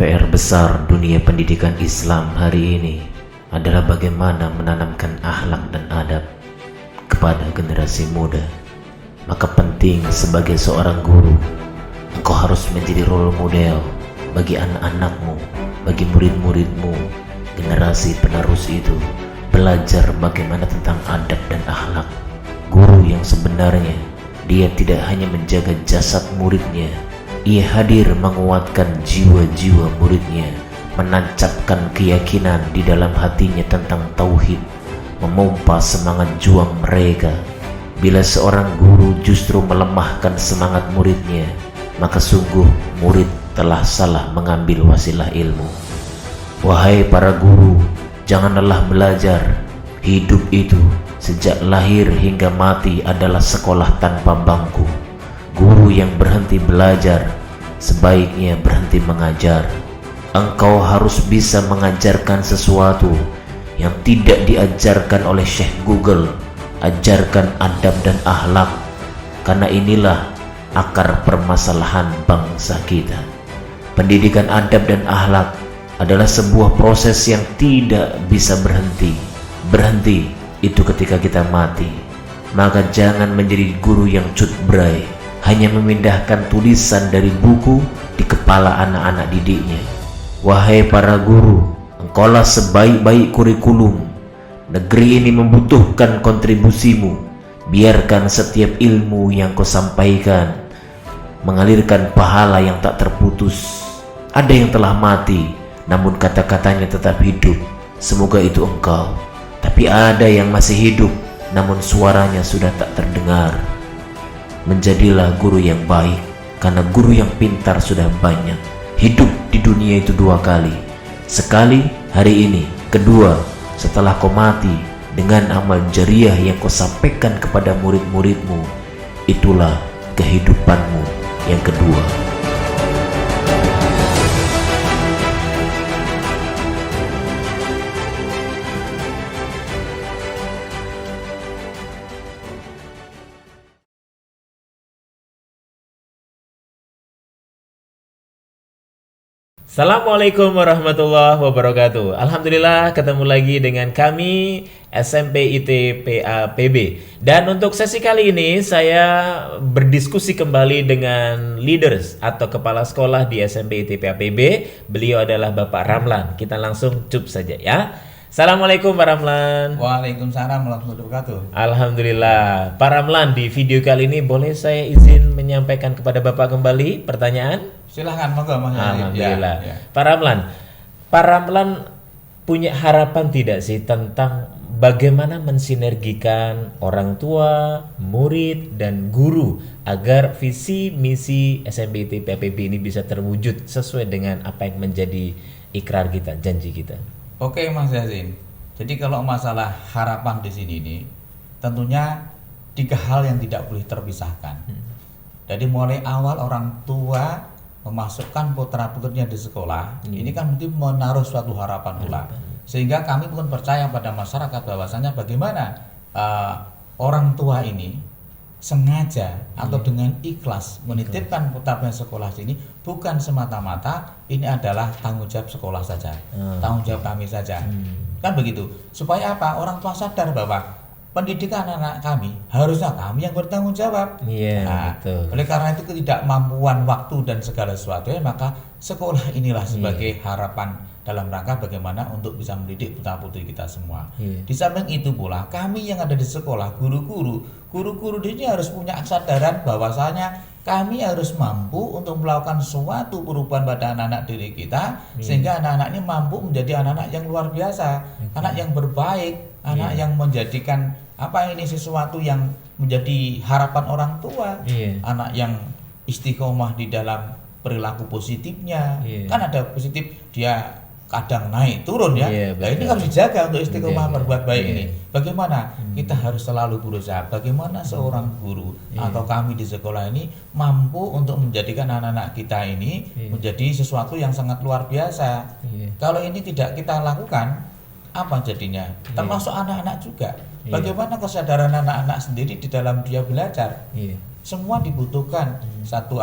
PR besar dunia pendidikan Islam hari ini adalah bagaimana menanamkan akhlak dan adab kepada generasi muda. Maka penting sebagai seorang guru, engkau harus menjadi role model bagi anak-anakmu, bagi murid-muridmu. Generasi penerus itu belajar bagaimana tentang adab dan akhlak. Guru yang sebenarnya, dia tidak hanya menjaga jasad muridnya, ia hadir menguatkan jiwa-jiwa muridnya, menancapkan keyakinan di dalam hatinya tentang tauhid, memompa semangat juang mereka. Bila seorang guru justru melemahkan semangat muridnya, maka sungguh murid telah salah mengambil wasilah ilmu. Wahai para guru, janganlah belajar. Hidup itu sejak lahir hingga mati adalah sekolah tanpa bangku. Guru yang berhenti belajar sebaiknya berhenti mengajar. Engkau harus bisa mengajarkan sesuatu yang tidak diajarkan oleh Syekh Google. Ajarkan adab dan akhlak, karena inilah akar permasalahan bangsa kita. Pendidikan adab dan akhlak adalah sebuah proses yang tidak bisa berhenti. Berhenti itu ketika kita mati. Maka jangan menjadi guru yang cutbray, hanya memindahkan tulisan dari buku di kepala anak-anak didiknya. Wahai para guru, engkaulah sebaik-baik kurikulum. Negeri ini membutuhkan kontribusimu. Biarkan setiap ilmu yang kau sampaikan mengalirkan pahala yang tak terputus. Ada yang telah mati, namun kata-katanya tetap hidup. Semoga itu engkau. Tapi ada yang masih hidup, namun suaranya sudah tak terdengar. Menjadilah guru yang baik, karena guru yang pintar sudah banyak. Hidup di dunia itu dua kali. Sekali hari ini, kedua setelah kau mati. Dengan amal jariah yang kau sampaikan kepada murid-muridmu, itulah kehidupanmu yang kedua. Assalamualaikum warahmatullahi wabarakatuh. Alhamdulillah ketemu lagi dengan kami SMP IT PAPB. Dan untuk sesi kali ini saya berdiskusi kembali dengan leaders atau kepala sekolah di SMP IT PAPB. Beliau adalah Bapak Ramlan. Kita langsung cup saja ya. Assalamualaikum Pak Ramlan. Waalaikumsalam warahmatullahi wabarakatuh. Alhamdulillah. Pak Ramlan, di video kali ini boleh saya izin menyampaikan kepada Bapak kembali pertanyaan? Silahkan, monggo. Alhamdulillah. Ya. Pak Ramlan punya harapan tidak sih tentang bagaimana mensinergikan orang tua, murid, dan guru agar visi misi SMP IT PAPB ini bisa terwujud sesuai dengan apa yang menjadi ikrar kita, janji kita? Oke Mas Yazin. Jadi kalau masalah harapan di sini ini, tentunya 3 hal yang tidak boleh terpisahkan. Jadi mulai awal orang tua memasukkan putra-putrinya di sekolah, ini kan mesti menaruh suatu harapan pula. Sehingga kami pun percaya pada masyarakat bahwasanya bagaimana orang tua ini sengaja atau dengan ikhlas menitipkan putranya sekolah sini, bukan semata-mata ini adalah tanggung jawab sekolah saja, tanggung jawab kami saja. Kan begitu. Supaya apa? Orang tua sadar bahwa pendidikan anak kami harusnya kami yang bertanggung jawab. Betul. Oleh karena itu ketidakmampuan waktu dan segala sesuatunya, maka sekolah inilah sebagai harapan dalam rangka bagaimana untuk bisa mendidik putra-putri kita semua. Di samping itu pula kami yang ada di sekolah, guru-guru di sini harus punya kesadaran bahwasanya kami harus mampu untuk melakukan suatu perubahan pada anak-anak diri kita, sehingga anak-anak ini mampu menjadi anak-anak yang luar biasa, anak yang berbaik, anak yang menjadikan ini sesuatu yang menjadi harapan orang tua, anak yang istiqomah di dalam perilaku positifnya. Kan ada positif, dia kadang naik turun ya. Nah, ini harus dijaga untuk istiqomah berbuat baik ini. Bagaimana kita harus selalu berusaha bagaimana seorang guru atau kami di sekolah ini mampu untuk menjadikan anak-anak kita ini menjadi sesuatu yang sangat luar biasa. Kalau ini tidak kita lakukan, apa jadinya? Termasuk anak-anak juga. Bagaimana kesadaran anak-anak sendiri di dalam dia belajar? Semua dibutuhkan satu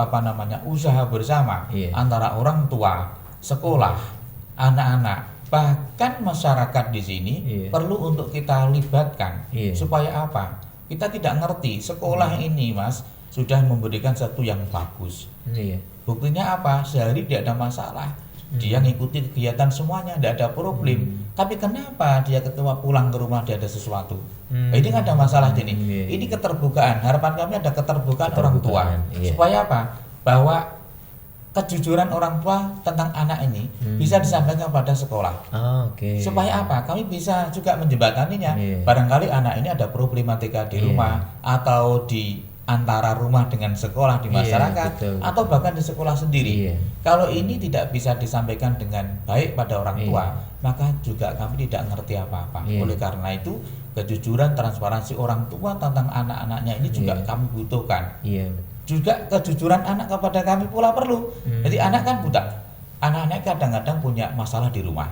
usaha bersama antara orang tua, sekolah, anak-anak, bahkan masyarakat di sini perlu untuk kita libatkan. Supaya apa? Kita tidak ngerti sekolah ini, Mas, sudah memberikan satu yang bagus. Buktinya apa? Sehari tidak ada masalah. Dia ngikuti kegiatan semuanya, tidak ada problem. Tapi kenapa dia ketika pulang ke rumah dia ada sesuatu? Ini kan ada masalah ini. Ini keterbukaan. Harapan kami ada keterbukaan orang tua. Supaya apa? Bahwa kejujuran orang tua tentang anak ini bisa disampaikan pada sekolah. Supaya apa? Kami bisa juga menjembataninya. Barangkali anak ini ada problematika di rumah atau di antara rumah dengan sekolah di masyarakat, atau bahkan di sekolah sendiri. Kalau ini tidak bisa disampaikan dengan baik pada orang tua, maka juga kami tidak ngerti apa-apa. Oleh karena itu, kejujuran, transparansi orang tua tentang anak-anaknya ini juga kami butuhkan. Juga kejujuran anak kepada kami pula perlu. Jadi anak kan buta. Anak-anak kadang-kadang punya masalah di rumah,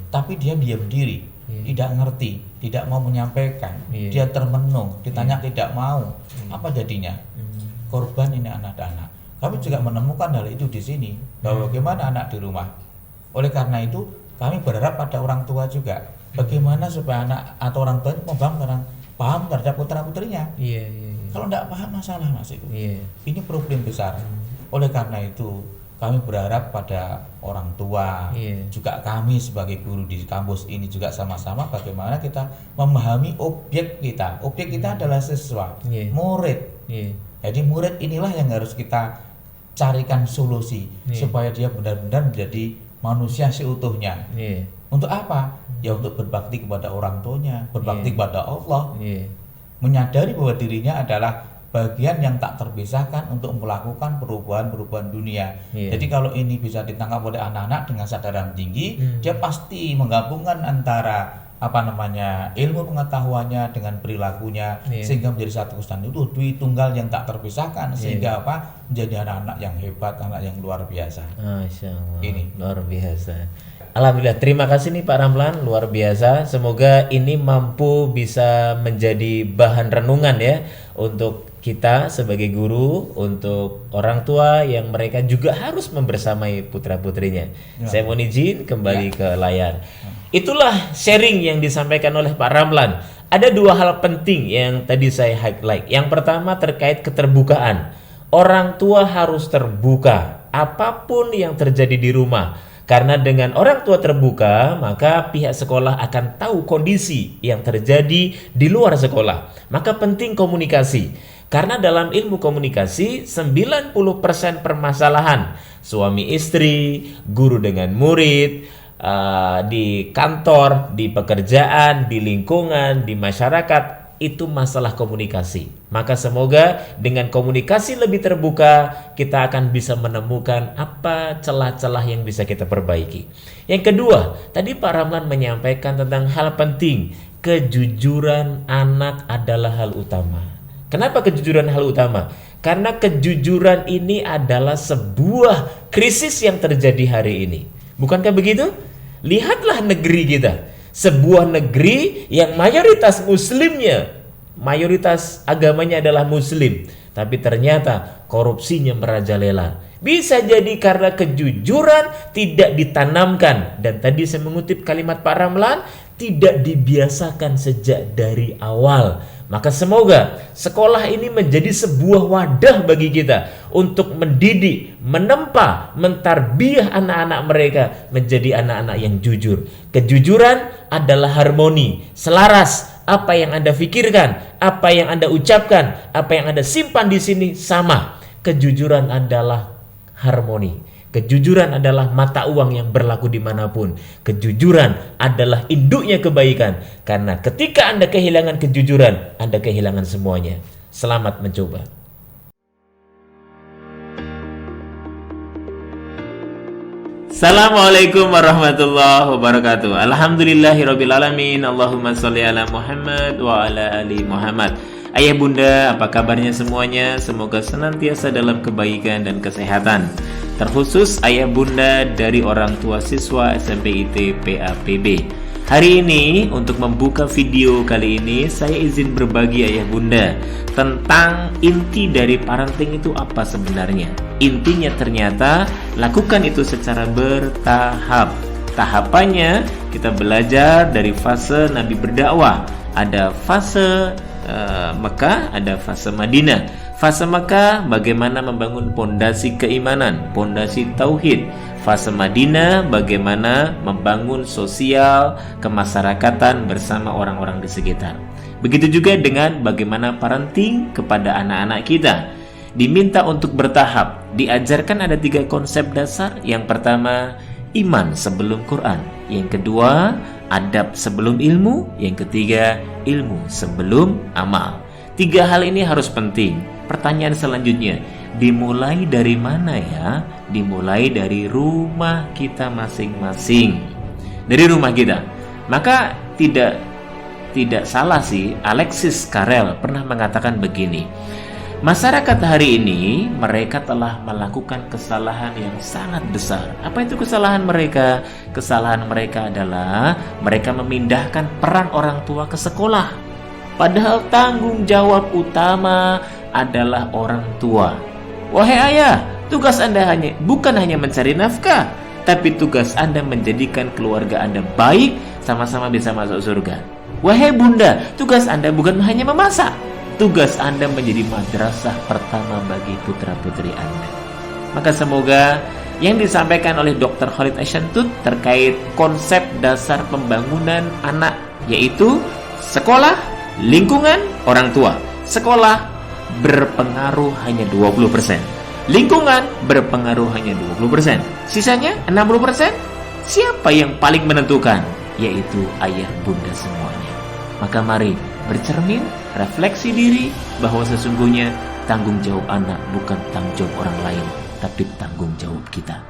tapi dia diam diri, tidak ngerti, tidak mau menyampaikan, dia termenung, ditanya tidak mau. Apa jadinya? Korban ini anak-anak. Kami juga menemukan hal itu di sini, bahwa bagaimana anak di rumah. Oleh karena itu, kami berharap pada orang tua juga, bagaimana supaya anak atau orang tua itu paham terhadap putra-putrinya. Kalau tidak paham, masalah, Mas, itu. Ini problem besar. Oleh karena itu, kami berharap pada orang tua, juga kami sebagai guru di kampus ini juga sama-sama bagaimana kita memahami objek kita. Objek kita adalah siswa, murid. Jadi murid inilah yang harus kita carikan solusi supaya dia benar-benar menjadi manusia seutuhnya. Untuk apa? Ya untuk berbakti kepada orang tuanya, berbakti kepada Allah, menyadari bahwa dirinya adalah bagian yang tak terpisahkan untuk melakukan perubahan-perubahan dunia. Jadi kalau ini bisa ditangkap oleh anak-anak dengan sadaran tinggi, dia pasti menggabungkan antara ilmu pengetahuannya dengan perilakunya, sehingga menjadi satu kesatuan itu duit tunggal yang tak terpisahkan, sehingga menjadi anak-anak yang hebat, anak yang luar biasa. Masya Allah, ini luar biasa. Alhamdulillah, terima kasih nih Pak Ramlan, luar biasa. Semoga ini mampu bisa menjadi bahan renungan ya untuk kita sebagai guru, untuk orang tua yang mereka juga harus membersamai putra-putrinya. Saya mohon izin kembali ke layar. Itulah sharing yang disampaikan oleh Pak Ramlan. Ada dua hal penting yang tadi saya highlight. Yang pertama terkait keterbukaan. Orang tua harus terbuka apapun yang terjadi di rumah. Karena dengan orang tua terbuka, maka pihak sekolah akan tahu kondisi yang terjadi di luar sekolah. Maka penting komunikasi. Karena dalam ilmu komunikasi 90% permasalahan suami istri, guru dengan murid, di kantor, di pekerjaan, di lingkungan, di masyarakat, itu masalah komunikasi. Maka semoga dengan komunikasi lebih terbuka, kita akan bisa menemukan apa celah-celah yang bisa kita perbaiki. Yang kedua, tadi Pak Ramlan menyampaikan tentang hal penting, kejujuran anak adalah hal utama. Kenapa kejujuran hal utama? Karena kejujuran ini adalah sebuah krisis yang terjadi hari ini. Bukankah begitu? Lihatlah negeri kita. Sebuah negeri yang mayoritas muslimnya, mayoritas agamanya adalah muslim, tapi ternyata korupsinya merajalela. Bisa jadi karena kejujuran tidak ditanamkan. Dan tadi saya mengutip kalimat Pak Ramlan, tidak dibiasakan sejak dari awal. Maka semoga sekolah ini menjadi sebuah wadah bagi kita untuk mendidik, menempa, mentarbiah anak-anak mereka menjadi anak-anak yang jujur. Kejujuran adalah harmoni, selaras. Apa yang Anda pikirkan, apa yang Anda ucapkan, apa yang Anda simpan di sini sama. Kejujuran adalah harmoni. Kejujuran adalah mata uang yang berlaku dimanapun. Kejujuran adalah induknya kebaikan. Karena ketika Anda kehilangan kejujuran, Anda kehilangan semuanya. Selamat mencoba. Assalamualaikum warahmatullahi wabarakatuh. Alhamdulillahirrabbilalamin. Allahumma sholli ala Muhammad wa ala ali Muhammad. Ayah bunda, apa kabarnya semuanya? Semoga senantiasa dalam kebaikan dan kesehatan. Terkhusus ayah bunda dari orang tua siswa SMP IT PAPB. Hari ini untuk membuka video kali ini saya izin berbagi ayah bunda tentang inti dari parenting itu apa sebenarnya. Intinya ternyata lakukan itu secara bertahap. Tahapannya kita belajar dari fase Nabi berdakwah. Ada fase Mekah, ada fase Madinah. Fase Mekah bagaimana membangun pondasi keimanan, pondasi tauhid. Fase Madinah bagaimana membangun sosial kemasyarakatan bersama orang-orang di sekitar. Begitu juga dengan bagaimana parenting kepada anak-anak kita. Diminta untuk bertahap. Diajarkan ada 3 konsep dasar. Yang pertama, iman sebelum Quran. Yang kedua, adab sebelum ilmu. Yang ketiga, ilmu sebelum amal. 3 hal ini harus penting. Pertanyaan selanjutnya, dimulai dari mana ya? Dimulai dari rumah kita masing-masing. Dari rumah kita. Maka tidak salah sih, Alexis Carrel pernah mengatakan begini. Masyarakat hari ini mereka telah melakukan kesalahan yang sangat besar. Apa itu kesalahan mereka? Kesalahan mereka adalah mereka memindahkan peran orang tua ke sekolah. Padahal tanggung jawab utama adalah orang tua. Wahai ayah, tugas Anda bukan hanya mencari nafkah, tapi tugas Anda menjadikan keluarga Anda baik, sama-sama bisa masuk surga. Wahai bunda, tugas Anda bukan hanya memasak, tugas Anda menjadi madrasah pertama bagi putra-putri Anda. Maka semoga yang disampaikan oleh Dr. Khalid Asyantut terkait konsep dasar pembangunan anak, yaitu sekolah, lingkungan, orang tua. Sekolah berpengaruh hanya 20%. Lingkungan berpengaruh hanya 20%. Sisanya 60%. Siapa yang paling menentukan? Yaitu ayah bunda semuanya. Maka mari bercermin, refleksi diri bahwa sesungguhnya tanggung jawab anak bukan tanggung jawab orang lain, tapi tanggung jawab kita.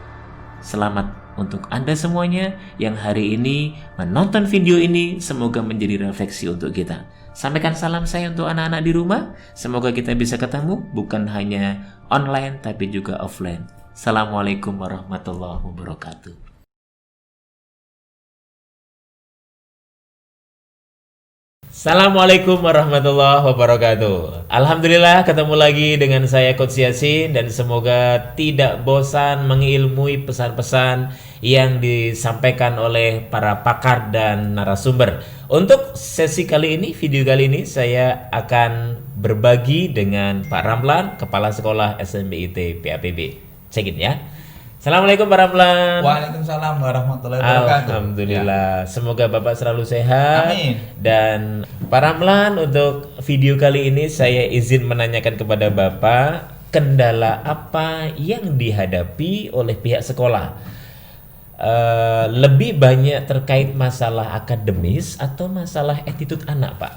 Selamat untuk Anda semuanya yang hari ini menonton video ini, semoga menjadi refleksi untuk kita. Sampaikan salam saya untuk anak-anak di rumah. Semoga kita bisa ketemu bukan hanya online tapi juga offline. Assalamualaikum warahmatullahi wabarakatuh. Assalamualaikum warahmatullahi wabarakatuh. Alhamdulillah ketemu lagi dengan saya Coach Yasin, dan semoga tidak bosan mengilmui pesan-pesan yang disampaikan oleh para pakar dan narasumber. Untuk sesi kali ini, video kali ini saya akan berbagi dengan Pak Ramlan, Kepala Sekolah SMPIT PAPB. Check it ya. Assalamualaikum Pak Ramlan. Waalaikumsalam warahmatullahi wabarakatuh. Alhamdulillah, semoga Bapak selalu sehat. Amin. Dan Pak Ramlan, untuk video kali ini saya izin menanyakan kepada Bapak, kendala apa yang dihadapi oleh pihak sekolah? Lebih banyak terkait masalah akademis atau masalah attitude anak, Pak?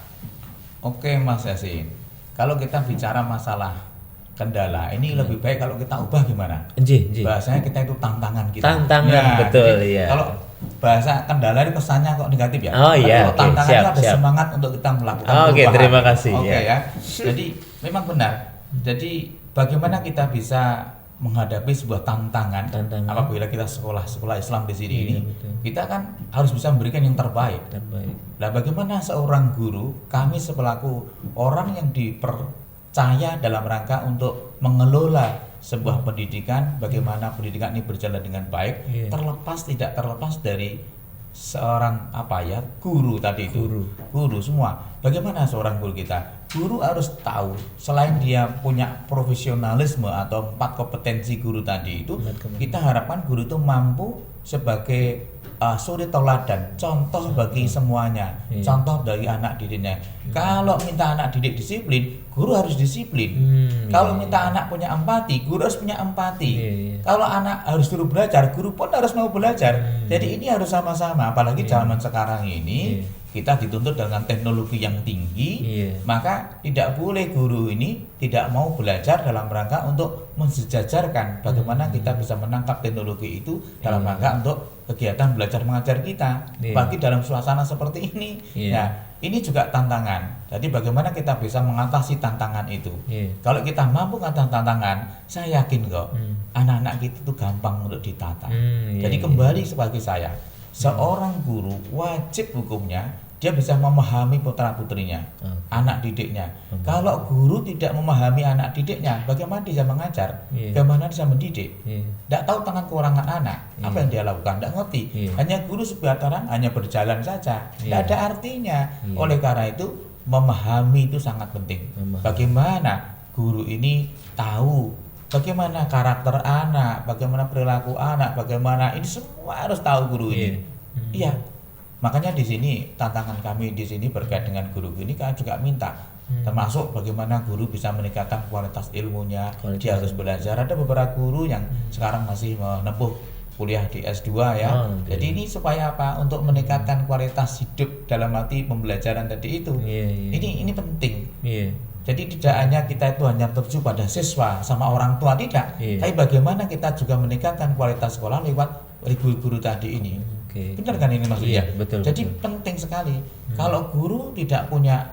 Oke Mas Yasin, kalau kita bicara masalah kendala, ini lebih baik kalau kita ubah gimana? Bahasanya kita itu tantangan kita. Tantangan, betul ya. Kalau bahasa kendala itu kesannya kok negatif ya. Oh iya, kalau tantangan itu ada semangat untuk kita melakukan perubahan. Oke, terima kasih. Oke ya. Jadi memang benar. Jadi bagaimana kita bisa menghadapi sebuah tantangan. Apabila kita sekolah Islam di sini ini, kita kan harus bisa memberikan yang terbaik. Nah, bagaimana seorang guru, kami sepelaku orang yang dipercaya dalam rangka untuk mengelola sebuah pendidikan, bagaimana pendidikan ini berjalan dengan baik, tidak terlepas dari seorang guru tadi itu. Guru semua. Bagaimana seorang guru kita? Guru harus tahu, selain dia punya profesionalisme atau 4 kompetensi guru tadi itu, kita harapkan guru itu mampu sebagai suri teladan, contoh bagi semuanya, contoh dari anak didiknya. Kalau minta anak didik disiplin, guru harus disiplin. Kalau minta anak punya empati, guru harus punya empati. Kalau anak harus suruh belajar, guru pun harus mau belajar. Jadi ini harus sama-sama. Apalagi zaman sekarang ini kita dituntut dengan teknologi yang tinggi, maka tidak boleh guru ini tidak mau belajar dalam rangka untuk mensejajarkan bagaimana kita bisa menangkap teknologi itu dalam rangka untuk kegiatan belajar mengajar kita, bagi dalam suasana seperti ini. Ya, ini juga tantangan. Jadi bagaimana kita bisa mengatasi tantangan itu? Kalau kita mampu mengatasi tantangan, saya yakin kok anak-anak kita itu gampang untuk ditata. Jadi kembali sebagai saya Seorang guru wajib hukumnya dia bisa memahami putra-putrinya, anak didiknya. Kalau guru tidak memahami anak didiknya, bagaimana dia mengajar? Bagaimana dia mendidik? Tidak tahu tentang kekurangan anak, apa yang dia lakukan, tidak ngerti. Hanya guru sebatang, hanya berjalan saja, tidak ada artinya. Oleh karena itu, memahami itu sangat penting. Bagaimana guru ini tahu bagaimana karakter anak, bagaimana perilaku anak, bagaimana ini semua harus tahu guru ini. Iya. Makanya di sini tantangan kami di sini berkait dengan guru ini kami juga minta termasuk bagaimana guru bisa meningkatkan kualitas ilmunya. Dia harus belajar. Ada beberapa guru yang sekarang masih menempuh kuliah di S2 ya. Jadi ini supaya apa? Untuk meningkatkan kualitas hidup dalam arti pembelajaran tadi itu. Ini penting. Jadi tidak hanya kita itu hanya tertuju pada siswa sama orang tua, tidak. Tapi bagaimana kita juga meningkatkan kualitas sekolah lewat guru-guru tadi ini. Benar kan ini maksudnya? Betul, jadi betul. penting sekali. Kalau guru tidak punya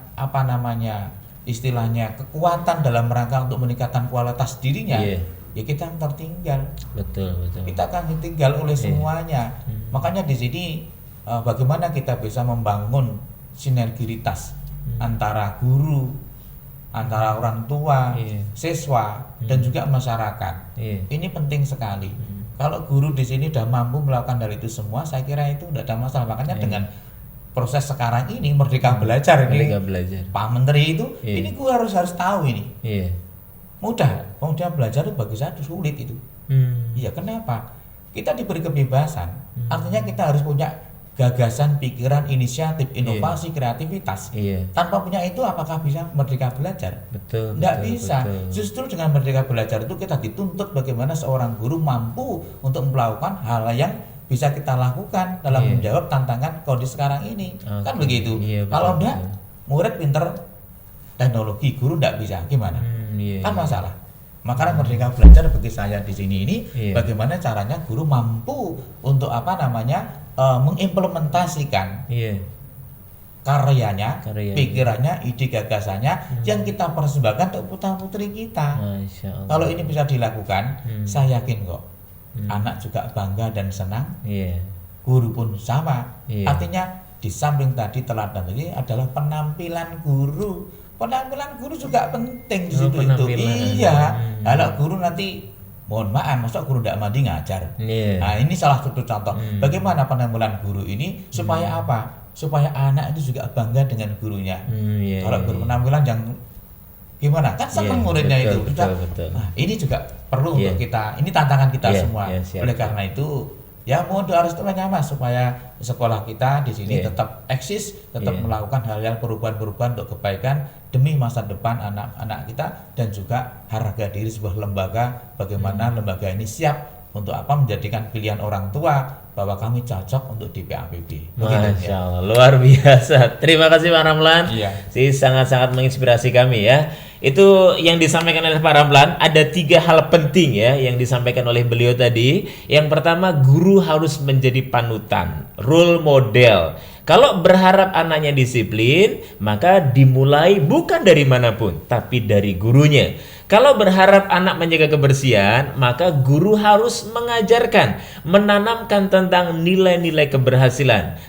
istilahnya kekuatan dalam rangka untuk meningkatkan kualitas dirinya, ya kita akan tertinggal. Betul. Kita akan ditinggal oleh semuanya. Makanya di sini bagaimana kita bisa membangun sinergitas antara guru, antara orang tua, siswa, dan juga masyarakat. Ini penting sekali. Kalau guru di sini sudah mampu melakukan dari itu semua, saya kira itu tidak ada masalah. Makanya dengan proses sekarang ini Merdeka Belajar ini, Pak Menteri itu, ini guru harus tahu ini. Mudah, kemudian belajar itu bagi saya itu sulit itu. Iya, kenapa? Kita diberi kebebasan, artinya kita harus punya gagasan, pikiran, inisiatif, inovasi, kreativitas. Tanpa punya itu apakah bisa merdeka belajar? Tidak bisa. Justru dengan merdeka belajar itu kita dituntut bagaimana seorang guru mampu untuk melakukan hal yang bisa kita lakukan dalam menjawab tantangan kondisi sekarang ini. Kan begitu. Kalau enggak, murid pinter teknologi, guru tidak bisa, gimana? Kan masalah. Makanya merdeka belajar bagi saya di sini ini bagaimana caranya guru mampu untuk mengimplementasikan karyanya, pikirannya, ide gagasannya yang kita persembahkan untuk putra-putri kita. Kalau ini bisa dilakukan, saya yakin kok anak juga bangga dan senang. Guru pun sama. Artinya di samping tadi teladan ini adalah penampilan guru. Penampilan guru juga penting di situ itu. Iya. Kalau guru nanti mohon maaf, masa guru tidak mandi ngajar. Nah, ini salah satu contoh. Bagaimana penampilan guru ini supaya apa? Supaya anak itu juga bangga dengan gurunya. Kalau guru penampilan yang gimana? Kan senang muridnya itu. Betul. Nah, ini juga perlu untuk kita. Ini tantangan kita semua. Oleh karena itu, ya mohon doa restunya Mas supaya sekolah kita di sini tetap eksis, tetap melakukan hal-hal perubahan-perubahan untuk kebaikan demi masa depan anak-anak kita dan juga harga diri sebuah lembaga. Bagaimana lembaga ini siap untuk menjadikan pilihan orang tua bahwa kami cocok untuk di PAPB. Masya Allah, luar biasa. Terima kasih Pak Ramlan. Sangat-sangat menginspirasi kami ya. Itu yang disampaikan oleh Pak Ramlan. Ada 3 hal penting ya yang disampaikan oleh beliau tadi. Yang pertama, guru harus menjadi panutan, role model. Kalau berharap anaknya disiplin, maka dimulai bukan dari manapun, tapi dari gurunya. Kalau berharap anak menjaga kebersihan, maka guru harus mengajarkan, menanamkan tentang nilai-nilai kebersihan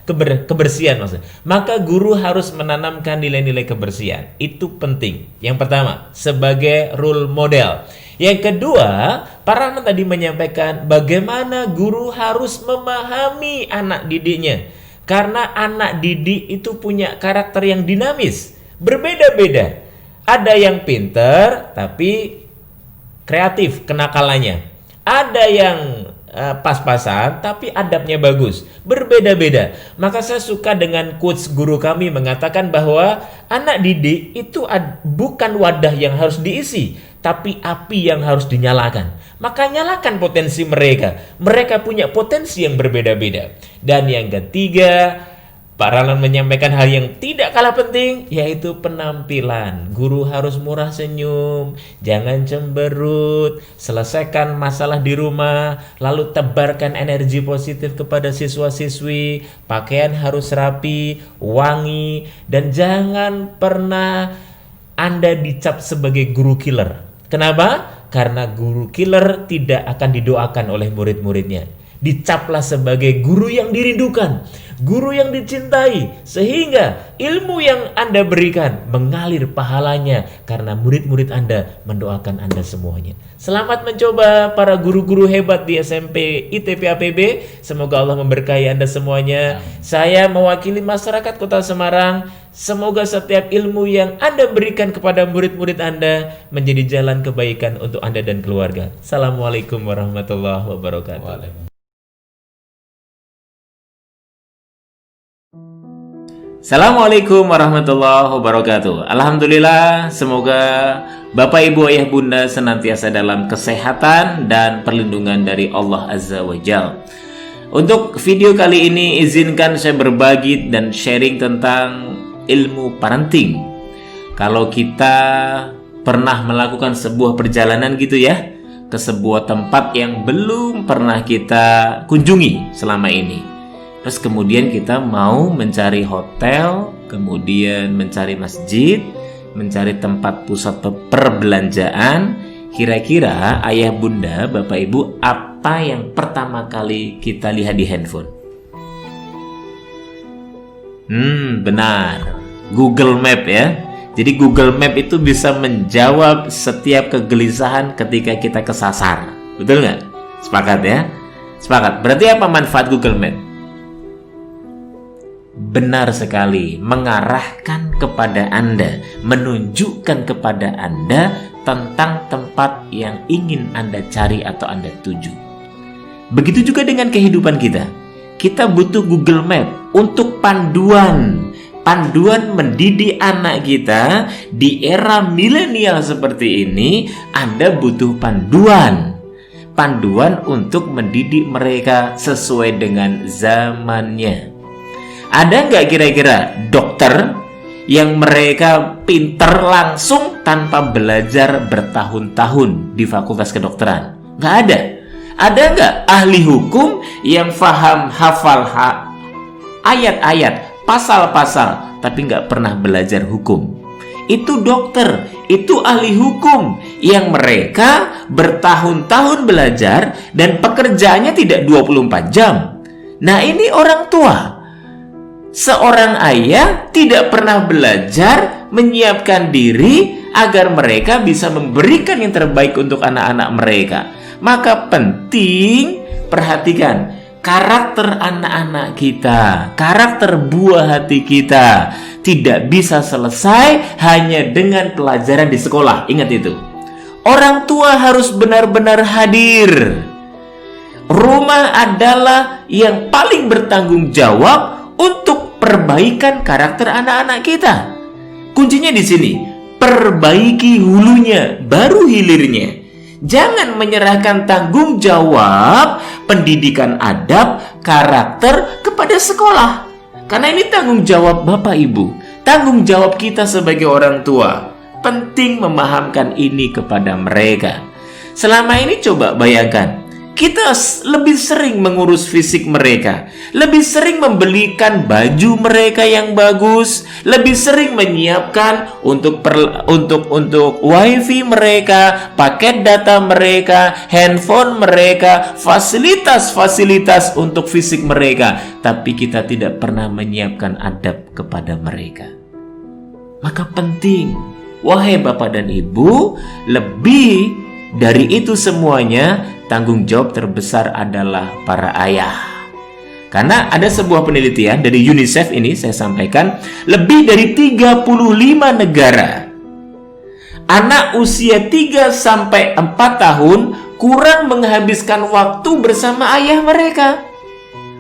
maksudnya. Maka guru harus menanamkan nilai-nilai kebersihan. Itu penting. Yang pertama, sebagai role model. Yang kedua, Pak Rahman tadi menyampaikan bagaimana guru harus memahami anak didiknya. Karena anak didik itu punya karakter yang dinamis, berbeda-beda. Ada yang pinter tapi kreatif kenakalannya. Ada yang pas-pasan tapi adabnya bagus, berbeda-beda. Maka saya suka dengan quotes guru kami mengatakan bahwa anak didik itu bukan wadah yang harus diisi, tapi api yang harus dinyalakan. Maka nyalakan potensi mereka. Mereka punya potensi yang berbeda-beda. Dan yang ketiga, Pak Ramlan menyampaikan hal yang tidak kalah penting, yaitu penampilan. Guru harus murah senyum, jangan cemberut, selesaikan masalah di rumah, lalu tebarkan energi positif kepada siswa-siswi. Pakaian harus rapi, wangi, dan jangan pernah Anda dicap sebagai guru killer. Kenapa? Karena guru killer tidak akan didoakan oleh murid-muridnya. dicaplah sebagai guru yang dirindukan, guru yang dicintai, sehingga ilmu yang Anda berikan mengalir pahalanya karena murid-murid Anda mendoakan Anda semuanya. Selamat mencoba para guru-guru hebat di SMP ITP APB. Semoga Allah memberkahi Anda semuanya. Saya mewakili masyarakat Kota Semarang. Semoga setiap ilmu yang Anda berikan kepada murid-murid Anda menjadi jalan kebaikan untuk Anda dan keluarga. Assalamualaikum warahmatullahi wabarakatuh. Assalamualaikum warahmatullahi wabarakatuh. Alhamdulillah, semoga Bapak Ibu Ayah Bunda senantiasa dalam kesehatan dan perlindungan dari Allah Azza wa Jalla. Untuk video kali ini izinkan saya berbagi dan sharing tentang ilmu parenting. Kalau kita pernah melakukan sebuah perjalanan gitu ya, ke sebuah tempat yang belum pernah kita kunjungi selama ini. Terus kemudian kita mau mencari hotel, kemudian mencari masjid, mencari tempat pusat perbelanjaan. Kira-kira ayah bunda, bapak ibu, apa yang pertama kali kita lihat di handphone? Benar, Google Map ya. Jadi Google Map itu bisa menjawab setiap kegelisahan ketika kita kesasar. Betul nggak? Sepakat ya? Sepakat. Berarti apa manfaat Google Map? Benar sekali, mengarahkan kepada Anda, menunjukkan kepada Anda tentang tempat yang ingin Anda cari atau Anda tuju. Begitu juga dengan kehidupan kita. Kita butuh Google Map untuk panduan mendidik anak kita di era milenial seperti ini. Anda butuh panduan untuk mendidik mereka sesuai dengan zamannya. Ada nggak kira-kira dokter yang mereka pinter langsung tanpa belajar bertahun-tahun di fakultas kedokteran? Nggak ada. Ada nggak ahli hukum yang hafal ayat-ayat, pasal-pasal, tapi nggak pernah belajar hukum? Itu dokter, itu ahli hukum yang mereka bertahun-tahun belajar dan pekerjaannya tidak 24 jam. Nah, ini orang tua. Seorang ayah tidak pernah belajar menyiapkan diri agar mereka bisa memberikan yang terbaik untuk anak-anak mereka. Maka penting perhatikan karakter anak-anak kita, karakter buah hati kita tidak bisa selesai hanya dengan pelajaran di sekolah. Ingat itu. Orang tua harus benar-benar hadir. Rumah adalah yang paling bertanggung jawab untuk perbaikan karakter anak-anak kita. Kuncinya di sini, perbaiki hulunya, baru hilirnya. Jangan menyerahkan tanggung jawab pendidikan adab, karakter kepada sekolah. Karena ini tanggung jawab Bapak Ibu, tanggung jawab kita sebagai orang tua. Penting memahamkan ini kepada mereka. Selama ini coba bayangkan, kita lebih sering mengurus fisik mereka, lebih sering membelikan baju mereka yang bagus, lebih sering menyiapkan untuk wifi mereka, paket data mereka, handphone mereka, fasilitas-fasilitas untuk fisik mereka, tapi kita tidak pernah menyiapkan adab kepada mereka. Maka penting, wahai Bapak dan Ibu, lebih dari itu semuanya, tanggung jawab terbesar adalah para ayah. Karena ada sebuah penelitian dari UNICEF ini saya sampaikan, lebih dari 35 negara anak usia 3-4 tahun kurang menghabiskan waktu bersama ayah mereka.